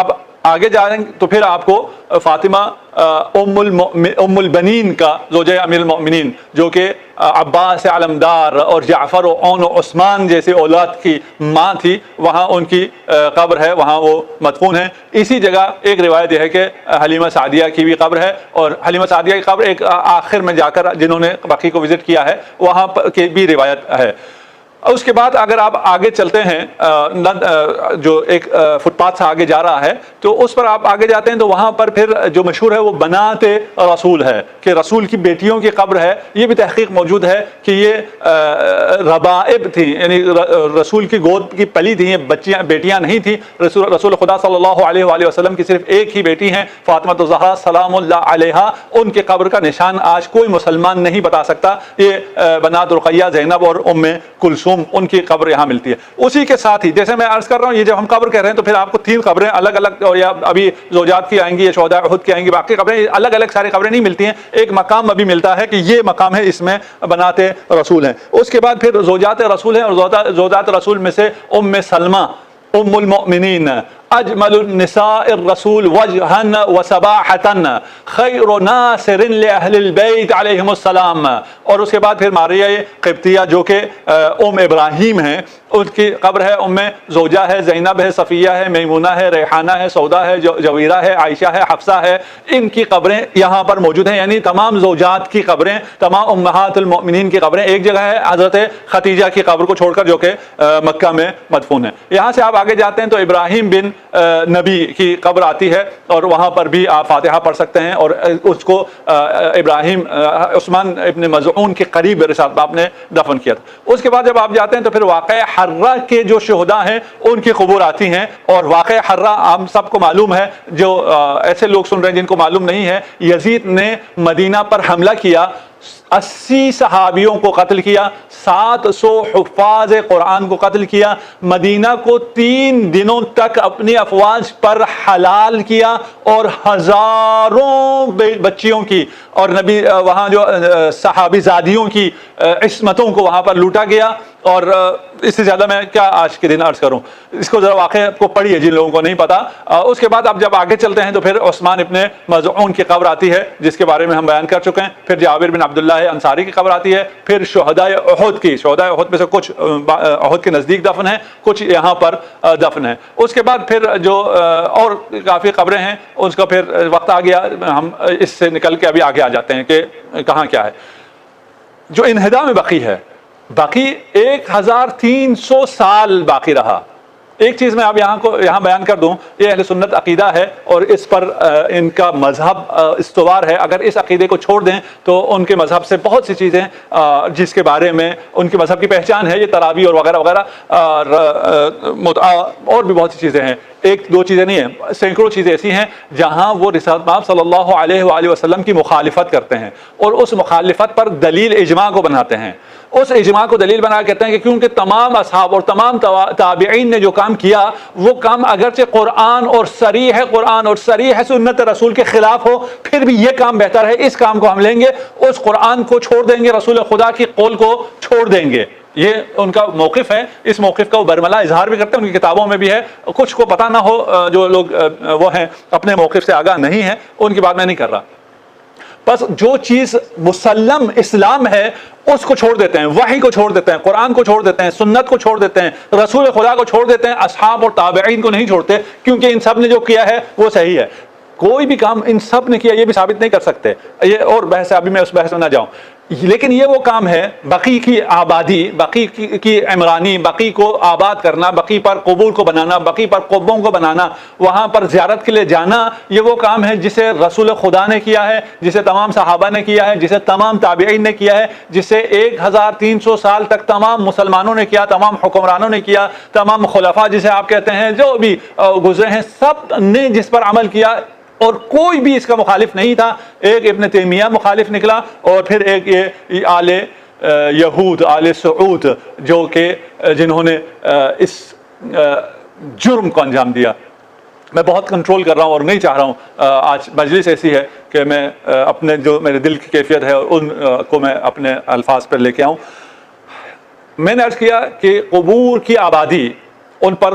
آپ آگے جائیں تو پھر آپ کو فاطمہ ام البنین کا زوجہ امیر المؤمنین جو کہ عباس علمدار اور جعفر و عون و عثمان جیسے اولاد کی ماں تھی، وہاں ان کی قبر ہے، وہاں وہ مدفون ہیں۔ اسی جگہ ایک روایت یہ ہے کہ حلیمہ سعدیہ کی بھی قبر ہے، اور حلیمہ سعدیہ کی قبر ایک آخر میں جا کر جنہوں نے بقیع کو وزٹ کیا ہے وہاں کی بھی روایت ہے۔ اس کے بعد اگر آپ آگے چلتے ہیں جو ایک فٹ پاتھ سے آگے جا رہا ہے تو اس پر آپ آگے جاتے ہیں تو وہاں پر پھر جو مشہور ہے وہ بنات رسول ہے کہ رسول کی بیٹیوں کی قبر ہے۔ یہ بھی تحقیق موجود ہے کہ یہ ربائب تھیں، یعنی رسول کی گود کی پلی تھیں، یہ بیٹیاں نہیں تھیں۔ رسول خدا صلی اللہ علیہ وآلہ وسلم کی صرف ایک ہی بیٹی ہیں، فاطمہ الزہرا سلام اللہ علیہا۔ ان کے قبر کا نشان آج کوئی مسلمان نہیں بتا سکتا۔ یہ بنات رقیہ، زینب اور ام کلثوم، ان کی قبر یہاں ملتی ہے۔ اسی کے ساتھ ہی جیسے میں عرض کر رہا ہوں، یہ جب ہم قبر کہہ رہے ہیں تو پھر آپ کو 3 قبریں الگ الگ، اور یا ابھی زوجات کی آئیں گی یا شہداء احد کی آئیں گی، باقی قبریں الگ الگ ساری قبریں نہیں ملتی ہیں، ایک مقام ابھی ملتا ہے کہ یہ مقام ہے، اس میں بنات رسول ہیں۔ اس کے بعد پھر زوجات رسول ہیں، اور زوجات رسول میں سے ام سلمہ ام المؤمنین، اجمل النساء الرسول وجها وصباحة خیر ناصر لاہل البیت علیہم السلام۔ اور اس کے بعد پھر ماریہ قبطیہ جو کہ ام ابراہیم ہیں، ان کی قبر ہے، ام زوجہ ہے، زینب ہے، صفیہ ہے، میمونہ ہے، ریحانہ ہے، سودا ہے، جویرہ ہے، عائشہ ہے، حفصہ ہے۔ ان کی قبریں یہاں پر موجود ہیں، یعنی تمام زوجات کی قبریں، تمام امہات المؤمنین کی قبریں ایک جگہ ہے، حضرت خدیجہ کی قبر کو چھوڑ کر جو کہ مکہ میں مدفون ہے۔ یہاں سے آپ آگے جاتے ہیں تو ابراہیم بن نبی کی قبر آتی ہے، اور وہاں پر بھی آپ فاتحہ پڑھ سکتے ہیں، اور اس کو ابراہیم عثمان ابن مظعون کے قریب رسالت باپ نے دفن کیا تھا۔ اس کے بعد جب آپ جاتے ہیں تو پھر واقعہ حرہ کے جو شہداء ہیں ان کی قبور آتی ہیں، اور واقعہ حرہ ہم سب کو معلوم ہے، جو ایسے لوگ سن رہے ہیں جن کو معلوم نہیں ہے، یزید نے مدینہ پر حملہ کیا، 80 صحابیوں کو قتل کیا، 700 حفاظ قرآن کو قتل کیا، مدینہ کو 3 دنوں تک اپنی افواج پر حلال کیا، اور ہزاروں بچیوں کی اور نبی وہاں جو صحابی زادیوں کی عصمتوں کو وہاں پر لوٹا گیا۔ اور اس سے زیادہ میں کیا آج کے دن عرض کروں، اس کو ذرا واقعہ کو پڑھیے جن لوگوں کو نہیں پتا۔ اس کے بعد اب جب آگے چلتے ہیں تو پھر عثمان ابن مظعون کی قبر آتی ہے جس کے بارے میں ہم بیان کر چکے ہیں، پھر جابر بن عبداللہ انصاری کی قبر آتی ہے، پھر شہداء احد کی، شہداء احد میں سے کچھ احد کے نزدیک دفن ہیں، کچھ یہاں پر دفن ہیں۔ اس کے بعد پھر جو اور کافی قبریں ہیں، اس کا پھر وقت آ گیا، ہم اس سے نکل کے ابھی آگے آ جاتے ہیں کہ کہاں کیا ہے۔ جو انہدام بقیع ہے، باقی 1300 سال باقی رہا۔ ایک چیز میں اب یہاں بیان کر دوں، یہ اہل سنت عقیدہ ہے اور اس پر ان کا مذہب استوار ہے۔ اگر اس عقیدے کو چھوڑ دیں تو ان کے مذہب سے بہت سی چیزیں جس کے بارے میں ان کے مذہب کی پہچان ہے، یہ تراویح اور وغیرہ وغیرہ اور بھی بہت سی چیزیں ہیں، 1-2 چیزیں نہیں ہیں، سینکڑوں چیزیں ایسی ہیں جہاں وہ رسالت پاک صلی اللہ علیہ وآلہ وسلم کی مخالفت کرتے ہیں، اور اس مخالفت پر دلیل اجماع کو بناتے ہیں۔ اس اجماع کو دلیل بنا کہتے ہیں کہ کیونکہ تمام اصحاب اور تمام تابعین نے جو کام کیا وہ کام اگرچہ قرآن اور صریح سنت رسول کے خلاف ہو، پھر بھی یہ کام بہتر ہے، اس کام کو ہم لیں گے، اس قرآن کو چھوڑ دیں گے، رسول خدا کی قول کو چھوڑ دیں گے۔ یہ ان کا موقف ہے۔ اس موقف کا وہ برملا اظہار بھی کرتے ہیں، ان کی کتابوں میں بھی ہے۔ کچھ کو پتہ نہ ہو، جو لوگ وہ ہیں اپنے موقف سے آگاہ نہیں ہیں، ان کی بات میں نہیں کر رہا۔ بس جو چیز مسلم اسلام ہے اس کو چھوڑ دیتے ہیں، وحی کو چھوڑ دیتے ہیں، قرآن کو چھوڑ دیتے ہیں، سنت کو چھوڑ دیتے ہیں، رسول خدا کو چھوڑ دیتے ہیں، اصحاب اور تابعین کو نہیں چھوڑتے، کیونکہ ان سب نے جو کیا ہے وہ صحیح ہے۔ کوئی بھی کام ان سب نے کیا یہ بھی ثابت نہیں کر سکتے، یہ اور بحث ہے، ابھی میں اس بحث میں نہ جاؤں۔ لیکن یہ وہ کام ہے، بقیع کی آبادی، بقیع کی عمرانی، بقیع کو آباد کرنا، بقیع پر قبور کو بنانا، بقیع پر قبوں کو بنانا، وہاں پر زیارت کے لیے جانا، یہ وہ کام ہے جسے رسول خدا نے کیا ہے، جسے تمام صحابہ نے کیا ہے، جسے تمام تابعین نے کیا ہے، جسے 1300 سال تک تمام مسلمانوں نے کیا، تمام حکمرانوں نے کیا، تمام خلفاء جسے آپ کہتے ہیں جو بھی گزرے ہیں، سب نے جس پر عمل کیا، اور کوئی بھی اس کا مخالف نہیں تھا۔ ایک ابن تیمیہ مخالف نکلا، اور پھر ایک یہ آل یہود، آل سعود، جو کہ جنہوں نے اس جرم کو انجام دیا۔ میں بہت کنٹرول کر رہا ہوں اور نہیں چاہ رہا ہوں، آج مجلس ایسی ہے کہ میں اپنے جو میرے دل کی کیفیت ہے ان کو میں اپنے الفاظ پر لے کے آؤں۔ میں نے عرض کیا کہ قبور کی آبادی ان پر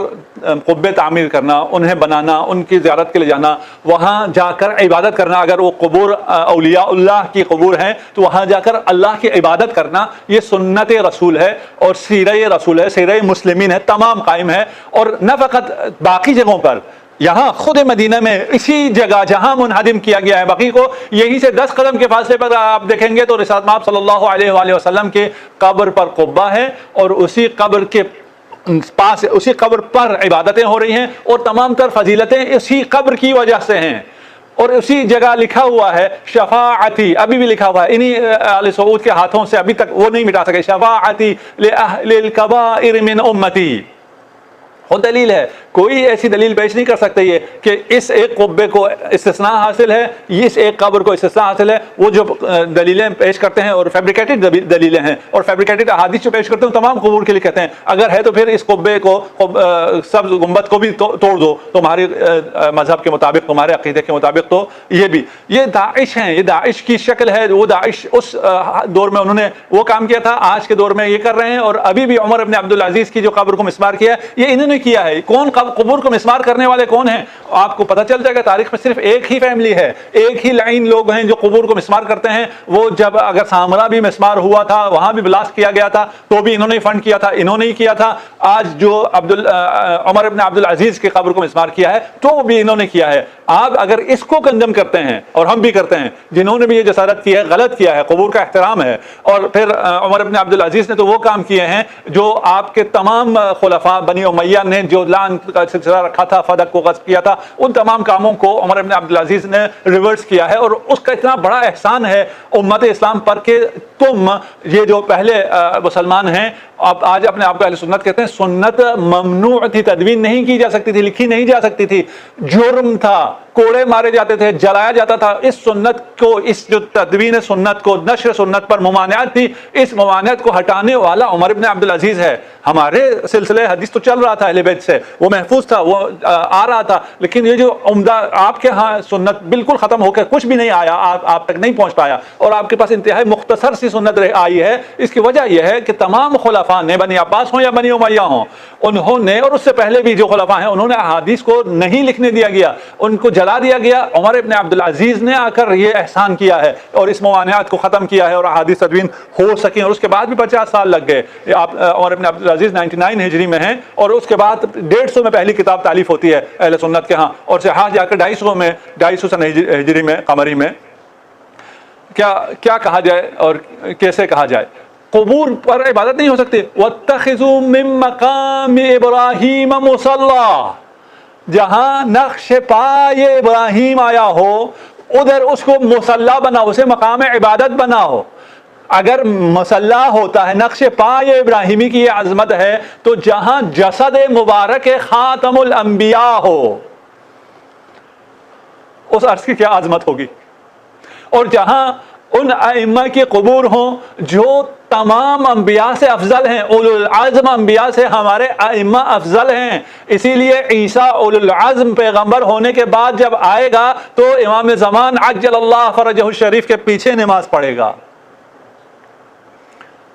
قبے تعمیر کرنا، انہیں بنانا، ان کی زیارت کے لیے جانا، وہاں جا کر عبادت کرنا، اگر وہ قبور اولیاء اللہ کی قبور ہیں تو وہاں جا کر اللہ کی عبادت کرنا، یہ سنت رسول ہے اور سیرہ رسول ہے، سیرہ مسلمین ہے، تمام قائم ہے۔ اور نہ فقط باقی جگہوں پر، یہاں خود مدینہ میں اسی جگہ جہاں منہدم کیا گیا ہے بقیع کو، یہی سے 10 قدم کے فاصلے پر آپ دیکھیں گے تو رسالت مآب صلی اللہ علیہ وآلہ وسلم کے قبر پر قبہ ہے، اور اسی قبر کے پاس، اسی قبر پر عبادتیں ہو رہی ہیں، اور تمام تر فضیلتیں اسی قبر کی وجہ سے ہیں۔ اور اسی جگہ لکھا ہوا ہے شفاعتی، ابھی بھی لکھا ہوا ہے، انہی آل سعود کے ہاتھوں سے ابھی تک وہ نہیں مٹا سکے، شفاعتی لأہل الکبائر من امتی۔ وہ دلیل ہے، کوئی ایسی دلیل پیش نہیں کر سکتے یہ کہ اس ایک قبے کو استثناء حاصل ہے، اس ایک قبر کو استثناء حاصل ہے۔ وہ جو دلیلیں پیش کرتے ہیں اور فیبریکیٹڈ دلیلیں ہیں اور فیبریکیٹڈ احادیث جو پیش کرتے ہیں تمام قبور کے لیے کہتے ہیں اگر ہے تو پھر اس قبے کو، سبز گنبد کو بھی توڑ دو تمہارے مذہب کے مطابق، تمہارے عقیدے کے مطابق۔ تو یہ بھی، یہ داعش ہیں، یہ داعش کی شکل ہے۔ وہ داعش اس دور میں انہوں نے وہ کام کیا تھا، آج کے دور میں یہ کر رہے ہیں، اور ابھی بھی عمر ابن عبدالعزیز کی جو قبر کو مسمار کیا ہے یہ انہوں نے کیا ہے۔ کون قبور کو مسمار کرنے والے کون ہیں؟ آپ کو پتہ چل جائے گا تاریخ میں صرف ایک ہی فیملی ہے، ایک ہی لائن لوگ ہیں جو قبور کو مسمار کرتے ہیں۔ وہ جب اگر سامرا بھی مسمار ہوا تھا، وہاں بھی بلاسٹ کیا گیا تھا تو بھی انہوں نے فنڈ کیا تھا، انہوں نے ہی کیا تھا۔ آج جو عمر ابن عبدالعزیز کی قبر کو مسمار کیا ہے تو وہ بھی انہوں نے کیا ہے۔ آپ اگر اس کو کنڈم کرتے ہیں، اور ہم بھی کرتے ہیں، جنہوں نے بھی یہ جسارت کی ہے غلط کیا ہے، قبور کا احترام ہے۔ اور پھر عمر ابن عبدالعزیز نے تو وہ کام کیے ہیں جو آپ کے تمام خلفاء بنی امیہ نے جو لعن کا سلسلہ رکھا تھا، فدق کو غصب کیا تھا، ان تمام کاموں کو عمر ابن عبدالعزیز نے ریورس کیا ہے۔ اور اس کا اتنا بڑا احسان ہے امت اسلام پر کہ تم یہ جو پہلے مسلمان ہیں، آپ آج اپنے آپ کو اہل سنت کہتے ہیں، سنت ممنوع تھی، تدوین نہیں کی جا سکتی تھی، لکھی نہیں جا سکتی تھی، جرم تھا، کوڑے مارے جاتے تھے، جلایا جاتا تھا۔ اس سنت کو، اس جو تدوین سنت کو، نشر سنت پر ممانعت تھی، اس ممانعت کو ہٹانے والا عمر ابن عبدالعزیز ہے۔ ہمارے سلسلے حدیث تو چل رہا تھا اہل بیت سے، وہ محفوظ تھا، وہ آ رہا تھا، لیکن یہ جو عمدہ آپ کے ہاں سنت بالکل ختم ہو کے کچھ بھی نہیں آیا، آپ تک نہیں پہنچ پایا، اور آپ کے پاس انتہائی مختصر سی سنت آئی ہے۔ اس کی وجہ یہ ہے کہ تمام خلفاء نے، بنی عباس ہوں یا بنی امیہ ہوں، انہوں نے، اور اس سے پہلے بھی جو خلفاء ہیں، انہوں نے احادیث کو نہیں لکھنے دیا گیا، ان کو جلا دیا گیا۔ عمر ابن عبدالعزیز نے آ کر یہ احسان کیا ہے اور اس ممانعات کو ختم کیا ہے اور احادیث تدوین ہو سکیں، اور اس کے بعد بھی 50 سال لگ گئے۔ عمر ابن عبدالعزیز 99 ہجری میں ہیں، اور اس کے بعد 150 میں پہلی کتاب تالیف ہوتی ہے اہل سنت کے ہاں، اور صحاح جا کر 250 سن ہجری میں، قمری میں۔ کیا کہا جائے اور کیسے کہا جائے؟ قبور پر عبادت نہیں ہو سکتی۔ وَاتَّخِذُوا مِن مَّقَامِ إِبْرَاهِيمَ مُصَلَّى، جہاں نقش پائے ابراہیم آیا ہو ادھر اس کو مصلی بناؤ، اسے مقام عبادت بناؤ۔ اگر مصلی ہوتا ہے، نقش پائے ابراہیمی کی یہ عظمت ہے، تو جہاں جسد مبارک خاتم الانبیاء ہو اس عرض کی کیا عظمت ہوگی، اور جہاں ان ائمہ کی قبور ہوں جو تمام انبیاء سے افضل ہیں، اولو العزم انبیاء سے ہمارے ائمہ افضل ہیں۔ اسی لیے عیسیٰ اولو العزم پیغمبر ہونے کے بعد جب آئے گا تو امام زمان عجل اللہ فرجہ الشریف کے پیچھے نماز پڑھے گا۔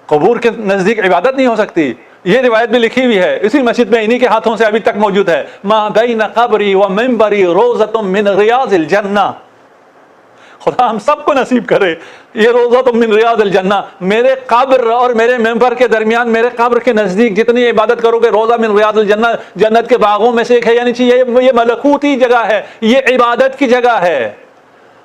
قبور کے نزدیک عبادت نہیں ہو سکتی۔ یہ روایت بھی لکھی ہوئی ہے، اسی مسجد میں انہی کے ہاتھوں سے ابھی تک موجود ہے، ما بین قبری و منبری روضۃ من ریاض الجنہ۔ خدا ہم سب کو نصیب کرے یہ روضۃ من ریاض الجنہ۔ میرے قبر اور میرے منبر کے درمیان، میرے قبر کے نزدیک جتنی عبادت کرو گے، روضہ من ریاض الجنہ، جنت کے باغوں میں سے ایک ہے، یعنی یہ ملکوتی جگہ ہے، یہ عبادت کی جگہ ہے،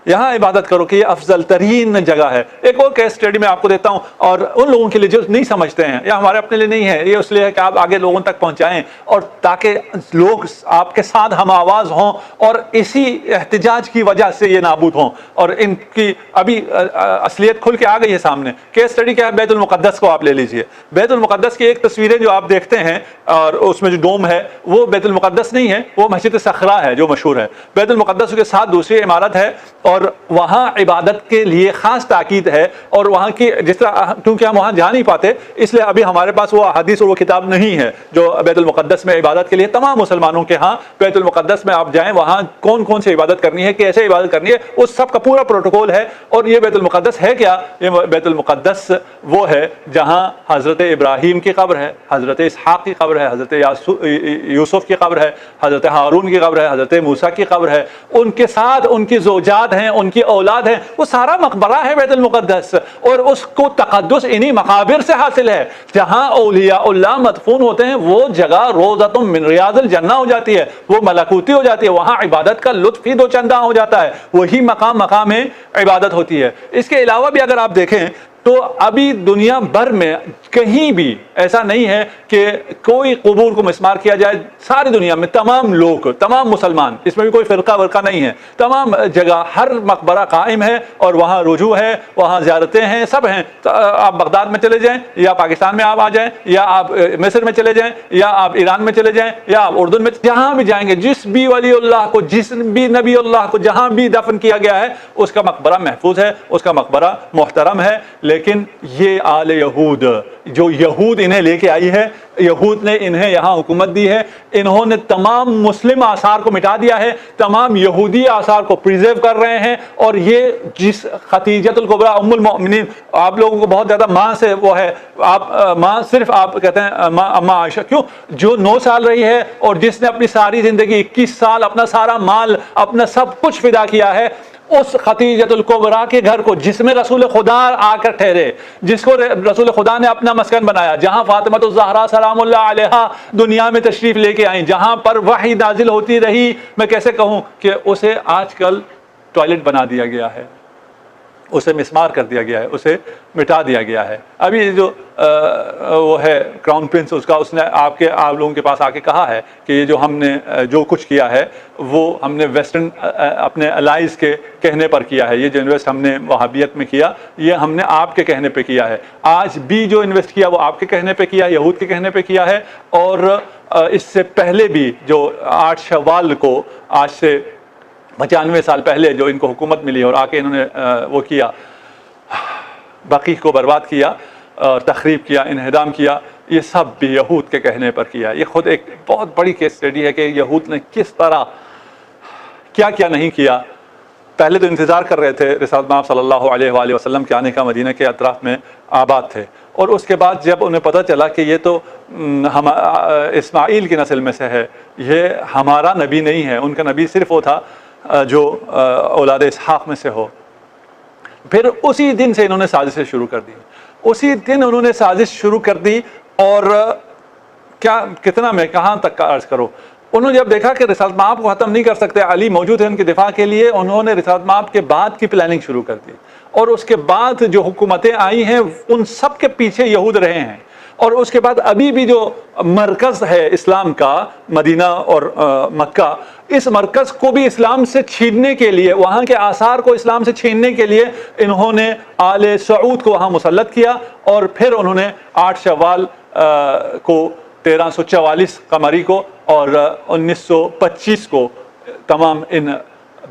یہاں عبادت کرو کہ یہ افضل ترین جگہ ہے۔ ایک اور کیس اسٹڈی میں آپ کو دیتا ہوں، اور ان لوگوں کے لیے جو نہیں سمجھتے ہیں، یا ہمارے اپنے لیے نہیں ہے، یہ اس لیے ہے کہ آپ آگے لوگوں تک پہنچائیں، اور تاکہ لوگ آپ کے ساتھ ہم آواز ہوں، اور اسی احتجاج کی وجہ سے یہ نابود ہوں، اور ان کی ابھی اصلیت کھل کے آ گئی ہے سامنے۔ کیس اسٹڈی کیا ہے؟ بیت المقدس کو آپ لے لیجئے۔ بیت المقدس کی ایک تصویریں جو آپ دیکھتے ہیں، اور اس میں جو ڈوم ہے وہ بیت المقدس نہیں ہے، وہ مسجد صخرہ ہے جو مشہور ہے۔ بیت المقدس کے ساتھ دوسری عمارت ہے، اور اور وہاں عبادت کے لیے خاص تاکید ہے، اور وہاں کی جس طرح کیونکہ ہم وہاں جا نہیں پاتے اس لیے ابھی ہمارے پاس وہ حدیث اور وہ کتاب نہیں ہے جو بیت المقدس میں عبادت کے لیے تمام مسلمانوں کے ہاں بیت المقدس میں آپ جائیں وہاں کون کون سی عبادت کرنی ہے، کیسے عبادت کرنی ہے، اس سب کا پورا پروٹوکول ہے۔ اور یہ بیت المقدس ہے کیا؟ یہ بیت المقدس وہ ہے جہاں حضرت ابراہیم کی قبر ہے، حضرت اسحاق کی قبر ہے، حضرت یوسف کی قبر ہے، حضرت ہارون کی قبر ہے، حضرت موسیٰ کی قبر ہے، ان کے ساتھ ان کی زوجات ہیں، ان کی اولاد ہیں، وہ سارا مقبرہ ہے بیت المقدس، اور اس کو تقدس انہی مقابر سے حاصل ہے۔ جہاں اولیاء اللہ مدفون ہوتے ہیں وہ جگہ روضۃ من ریاض الجنہ ہو جاتی ہے، وہ ملکوتی ہو جاتی ہے، وہاں عبادت کا لطف ہی دو چندہ ہو جاتا ہے، وہی مقام عبادت ہوتی ہے۔ اس کے علاوہ بھی اگر آپ دیکھیں تو ابھی دنیا بھر میں کہیں بھی ایسا نہیں ہے کہ کوئی قبور کو مسمار کیا جائے، ساری دنیا میں تمام لوگ، تمام مسلمان، اس میں بھی کوئی فرقہ ورقہ نہیں ہے، تمام جگہ ہر مقبرہ قائم ہے اور وہاں رجوع ہے، وہاں زیارتیں ہیں، سب ہیں۔ آپ بغداد میں چلے جائیں یا پاکستان میں آپ آ جائیں یا آپ مصر میں چلے جائیں یا آپ ایران میں چلے جائیں یا آپ اردن میں، جہاں بھی جائیں گے جس بھی ولی اللہ کو، جس بھی نبی اللہ کو جہاں بھی دفن کیا گیا ہے اس کا مقبرہ محفوظ ہے، اس کا مقبرہ محترم ہے۔ لیکن یہ آل یہود، جو یہود انہیں لے کے آئی ہے، یہود نے انہیں یہاں حکومت دی ہے، انہوں نے تمام مسلم آثار کو مٹا دیا ہے، تمام یہودی آثار کو پریزرو کر رہے ہیں۔ اور یہ جس خدیجۃ الکبریٰ ام المؤمنین، آپ لوگوں کو بہت زیادہ ماں سے وہ ہے، آپ ماں صرف آپ کہتے ہیں اماں عائشہ، کیوں؟ جو 9 سال رہی ہے اور جس نے اپنی ساری زندگی 21 سال اپنا سارا مال، اپنا سب کچھ فدا کیا ہے، اس خدیجۃ الکبریٰ کے گھر کو جس میں رسول خدا آ کر ٹھہرے، جس کو رسول خدا نے اپنا مسکن بنایا، جہاں فاطمہ الزہرا سلام اللہ علیہا دنیا میں تشریف لے کے آئیں، جہاں پر وحی نازل ہوتی رہی، میں کیسے کہوں کہ اسے آج کل ٹوائلٹ بنا دیا گیا ہے، اسے مسمار کر دیا گیا ہے، اسے مٹا دیا گیا ہے۔ ابھی جو وہ ہے کراؤن پرنس، اس نے آپ لوگوں کے پاس آ کے کہا ہے کہ یہ جو ہم نے جو کچھ کیا ہے وہ ہم نے ویسٹرن اپنے الائز کے کہنے پر کیا ہے، یہ جو انویسٹ ہم نے وہابیت میں کیا یہ ہم نے آپ کے کہنے پہ کیا ہے، آج بھی جو انویسٹ کیا وہ آپ کے کہنے پہ کیا، یہود کے کہنے پہ کیا ہے۔ اور اس سے پہلے بھی جو 8 شوال کو، آج سے 95 سال پہلے جو ان کو حکومت ملی اور آ کے انہوں نے وہ کیا، بقیع کو برباد کیا، تخریب کیا، انہدام کیا، یہ سب بھی یہود کے کہنے پر کیا۔ یہ خود ایک بہت بڑی کیس اسٹڈی ہے کہ یہود نے کس طرح کیا کیا نہیں کیا۔ پہلے تو انتظار کر رہے تھے رسالت مآب صلی اللہ علیہ وآلہ وسلم کے آنے کا، مدینہ کے اطراف میں آباد تھے، اور اس کے بعد جب انہیں پتہ چلا کہ یہ تو اسماعیل کی نسل میں سے ہے، یہ ہمارا نبی نہیں ہے، ان کا نبی صرف وہ تھا جو اولاد اسحاق میں سے ہو، پھر اسی دن سے انہوں نے سازشیں شروع کر دی، اسی دن انہوں نے سازش شروع کر دی۔ اور کتنا میں کہاں تک کا عرض کروں، انہوں نے جب دیکھا کہ رسالت مآب کو ختم نہیں کر سکتے، علی موجود ہے ان کے دفاع کے لیے، انہوں نے رسالت مآب کے بعد کی پلاننگ شروع کر دی، اور اس کے بعد جو حکومتیں آئی ہیں ان سب کے پیچھے یہود رہے ہیں۔ اور اس کے بعد ابھی بھی جو مرکز ہے اسلام کا، مدینہ اور مکہ، اس مرکز کو بھی اسلام سے چھیننے کے لیے، وہاں کے آثار کو اسلام سے چھیننے کے لیے انہوں نے آل سعود کو وہاں مسلط کیا، اور پھر انہوں نے 8 شوال کو 1344 قمری کو اور 1925 کو تمام ان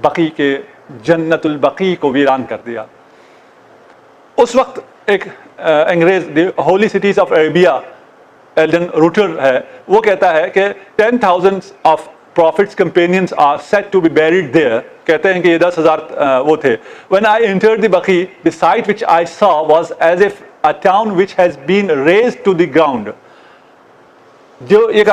بقیع کے جنت البقیع کو ویران کر دیا۔ اس وقت ایک انگریز holy cities of Arabia Eldon Rutter ہے، وہ کہتا ہے کہ 10,000 of Prophet's companions are said to be buried there. کہتے ہیں کہ یہ 10,000 وہ تھے۔ When I entered the Baqi, the sight which I saw was as if a town which has been razed to the ground. جو ایک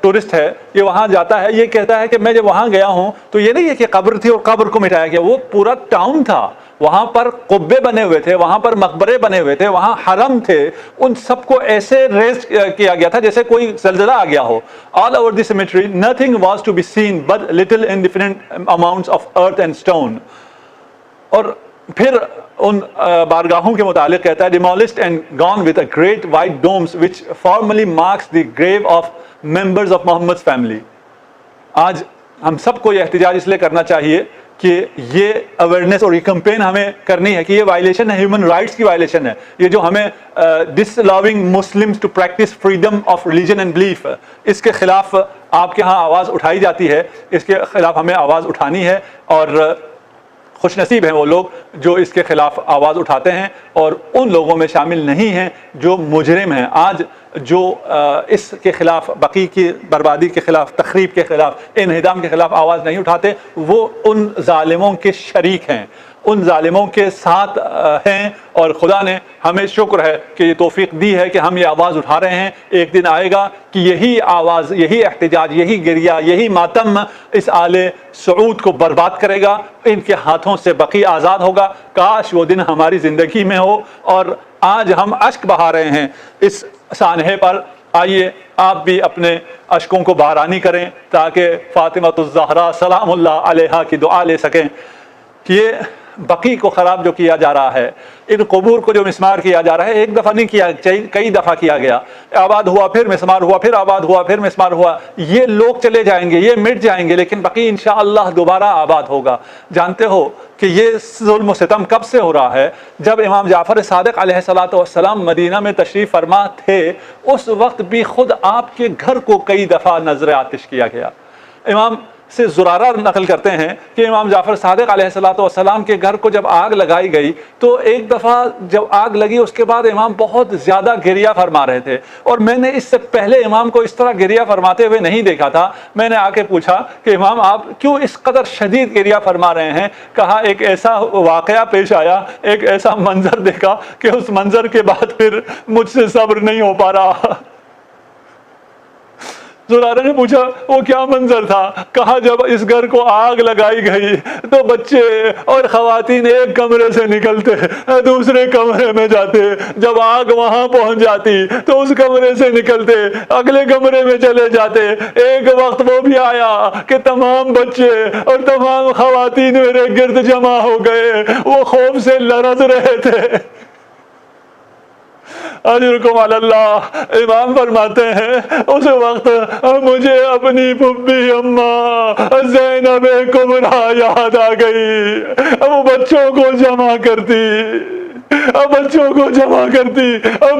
tourist ہے یہ وہاں جاتا ہے، یہ کہتا ہے کہ میں جب وہاں گیا ہوں تو یہ نہیں ہے کہ قبر تھی اور قبر کو مٹایا گیا، وہ پورا ٹاؤن تھا، وہاں پر قبے بنے ہوئے تھے، وہاں پر مقبرے بنے ہوئے تھے، وہاں حرم تھے، ان سب کو ایسے ریز کیا گیا تھا جیسے کوئی زلزلہ آ گیا ہو۔ All over the cemetery nothing was to be seen but little indifferent amounts of earth and stone. اور پھر ان بارگاہوں کے متعلق کہتا ہے demolished and gone with a great white domes which formally marks the grave of members of Muhammad's family. آج ہم سب کو یہ احتجاج اس لیے کرنا چاہیے کہ یہ اویئرنیس اور یہ کمپین ہمیں کرنی ہے کہ یہ وائلیشن ہے، ہیومن رائٹس کی وائلیشن ہے، یہ جو ہمیں disallowing Muslims to practice freedom of religion and belief, اس کے خلاف آپ کے ہاں آواز اٹھائی جاتی ہے، اس کے خلاف ہمیں آواز اٹھانی ہے۔ اور خوش نصیب ہیں وہ لوگ جو اس کے خلاف آواز اٹھاتے ہیں اور ان لوگوں میں شامل نہیں ہیں جو مجرم ہیں۔ آج جو اس کے خلاف، بقی کی بربادی کے خلاف، تخریب کے خلاف، انہدام کے خلاف آواز نہیں اٹھاتے، وہ ان ظالموں کے شریک ہیں، ان ظالموں کے ساتھ ہیں، اور خدا نے ہمیں شکر ہے کہ یہ توفیق دی ہے کہ ہم یہ آواز اٹھا رہے ہیں۔ ایک دن آئے گا کہ یہی آواز، یہی احتجاج، یہی گریہ، یہی ماتم اس آل سعود کو برباد کرے گا، ان کے ہاتھوں سے بقی آزاد ہوگا۔ کاش وہ دن ہماری زندگی میں ہو، اور آج ہم اشک بہا رہے ہیں اس سانحے پر۔ آئیے آپ بھی اپنے اشکوں کو بارانی کریں تاکہ فاطمۃ الزہرا سلام اللہ علیہا کی دعا لے سکیں کہ یہ بقی کو خراب جو کیا جا رہا ہے، ان قبور کو جو مسمار کیا جا رہا ہے، ایک دفعہ نہیں کیا، کئی دفعہ کیا گیا، آباد ہوا پھر مسمار ہوا، پھر آباد ہوا پھر مسمار ہوا۔ یہ لوگ چلے جائیں گے، یہ مٹ جائیں گے، لیکن بقی انشاءاللہ دوبارہ آباد ہوگا۔ جانتے ہو کہ یہ ظلم و ستم کب سے ہو رہا ہے؟ جب امام جعفر صادق علیہ السلام مدینہ میں تشریف فرما تھے، اس وقت بھی خود آپ کے گھر کو کئی دفعہ نذر آتش کیا گیا۔ امام سے زرارہ نقل کرتے ہیں کہ امام جعفر صادق علیہ السلام کے گھر کو جب آگ لگائی گئی تو ایک دفعہ جب آگ لگی اس کے بعد امام بہت زیادہ گریہ فرما رہے تھے، اور میں نے اس سے پہلے امام کو اس طرح گریہ فرماتے ہوئے نہیں دیکھا تھا۔ میں نے آ کے پوچھا کہ امام آپ کیوں اس قدر شدید گریہ فرما رہے ہیں؟ کہا ایک ایسا واقعہ پیش آیا، ایک ایسا منظر دیکھا کہ اس منظر کے بعد پھر مجھ سے صبر نہیں ہو پا رہا۔ زرارہ نے پوچھا وہ کیا منظر تھا؟ کہا جب اس گھر کو آگ لگائی گئی تو بچے اور خواتین ایک کمرے سے نکلتے دوسرے کمرے میں جاتے، جب آگ وہاں پہنچ جاتی تو اس کمرے سے نکلتے اگلے کمرے میں چلے جاتے۔ ایک وقت وہ بھی آیا کہ تمام بچے اور تمام خواتین میرے گرد جمع ہو گئے، وہ خوف سے لرز رہے تھے۔ اجرکم علی اللہ۔ امام فرماتے ہیں اس وقت مجھے اپنی پھپھی اماں زینب کبریٰ یاد آ گئی۔ وہ بچوں کو جمع کرتی،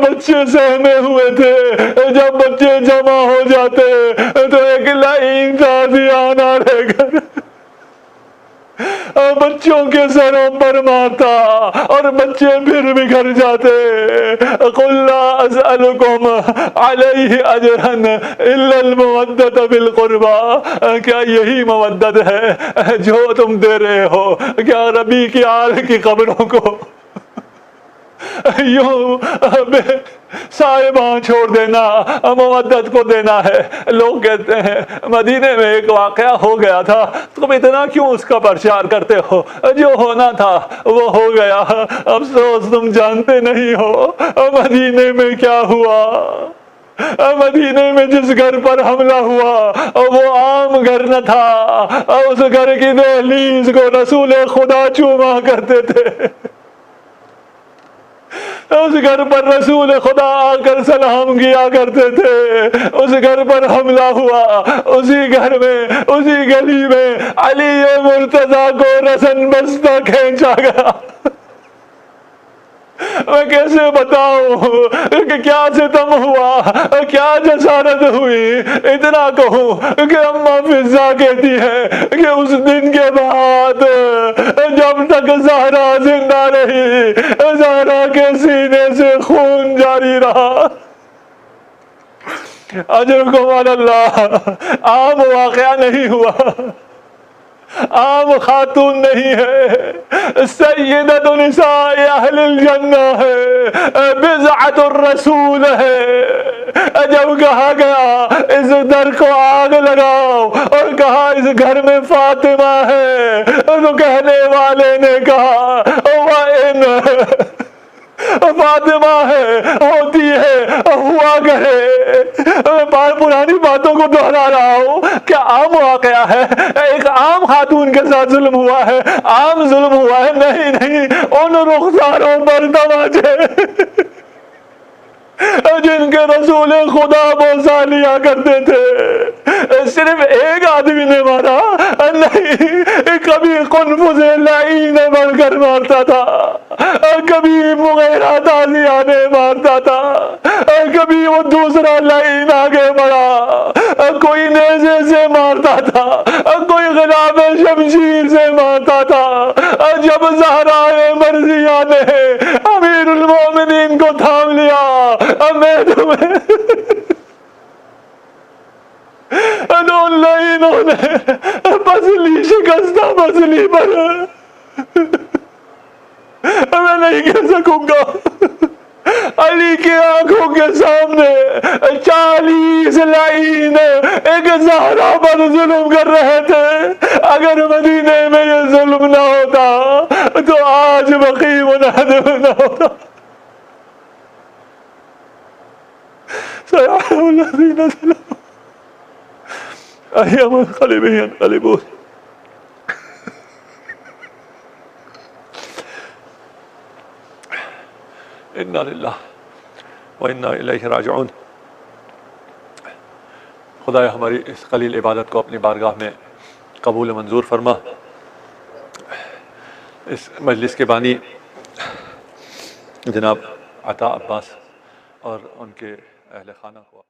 بچے سہمے ہوئے تھے۔ جب بچے جمع ہو جاتے تو ایک لعین تازیانہ لے کر بچوں کے سروں پر مارتا اور بچے پھر بکھر جاتے۔ قل لا اسألکم علیہ اجرا الا المودۃ بالقربى۔ کیا یہی مودت ہے جو تم دے رہے ہو؟ کیا ربی کی آل کی قبروں کو یوں سائباں چھوڑ دینا مودت کو دینا ہے؟ لوگ کہتے ہیں مدینے میں ایک واقعہ ہو گیا تھا، تم اتنا کیوں اس کا پرچار کرتے ہو؟ جو ہونا تھا وہ ہو گیا، افسوس تم جانتے نہیں ہو مدینے میں کیا ہوا۔ مدینے میں جس گھر پر حملہ ہوا وہ عام گھر نہ تھا، اس گھر کی دہلیز کو رسول خدا چوما کرتے تھے۔ اس گھر پر رسول خدا آ کر سلام کیا کرتے تھے۔ اس گھر پر حملہ ہوا، اسی گھر میں اسی گلی میں علی مرتضیٰ کو رسن بستہ کھینچا گیا۔ میں کیسے بتاؤں کہ کیا ستم ہوا، کیا جسارت ہوئی؟ اتنا کہوں کہ اماں فضہ کہتی ہے کہ اس دن کے بعد جب تک زہرا زندہ رہی، زہرا کے سینے سے خون جاری رہا۔ اجرکم علی اللہ۔ عام واقعہ نہیں ہوا، عام خاتون نہیں ہے، سیدۃ نساء اہل الجنہ ہے، بضعۃ الرسول ہے۔ جب کہا گیا اس در کو آگ لگاؤ اور کہا اس گھر میں فاطمہ ہے، تو کہنے والے نے کہا وَإِنَّ فاطمہ ہے، ہوتی ہے، ہوا کرے۔ میں پرانی باتوں کو دہرا رہا ہوں، کیا عام واقعہ ہے؟ ایک عام خاتون کے ساتھ ظلم ہوا ہے، عام ظلم ہوا ہے؟ نہیں، ان رخساروں پر تماچے جن کے رسول خدا بوسہ لیا کرتے تھے۔ صرف ایک آدمی نے مارا نہیں، کبھی قنفذ لعین بڑھ کر مارتا تھا، کبھی مغیرہ تازیانہ مارتا تھا، کبھی وہ دوسرا لعین آگے بڑھا، کوئی نیزے سے مارتا تھا، کوئی غلام شمشیر سے مارتا تھا، جب زہرائے مرضیہ نے امیر المومنین کو تھام لیا، اب میں تمہیں انہوں نے پسلی شکستہ پسلی پر میں نہیں کہہ سکوں گا، علی کی آنکھوں کے سامنے 40 لعین ایک زہرا پر ظلم کر رہے تھے، اگر مدینے میں یہ ظلم نہ ہوتا تو آج بقیع منہدم نہ ہوتا۔ سيعلم الذين ظلموا أي منقلب ينقلبون۔ انا للہ و انا الیہ راجعون۔ خدایا ہماری اس قلیل عبادت کو اپنی بارگاہ میں قبول و منظور فرما۔ اس مجلس کے بانی جناب عطا عباس اور ان کے اہل خانہ کو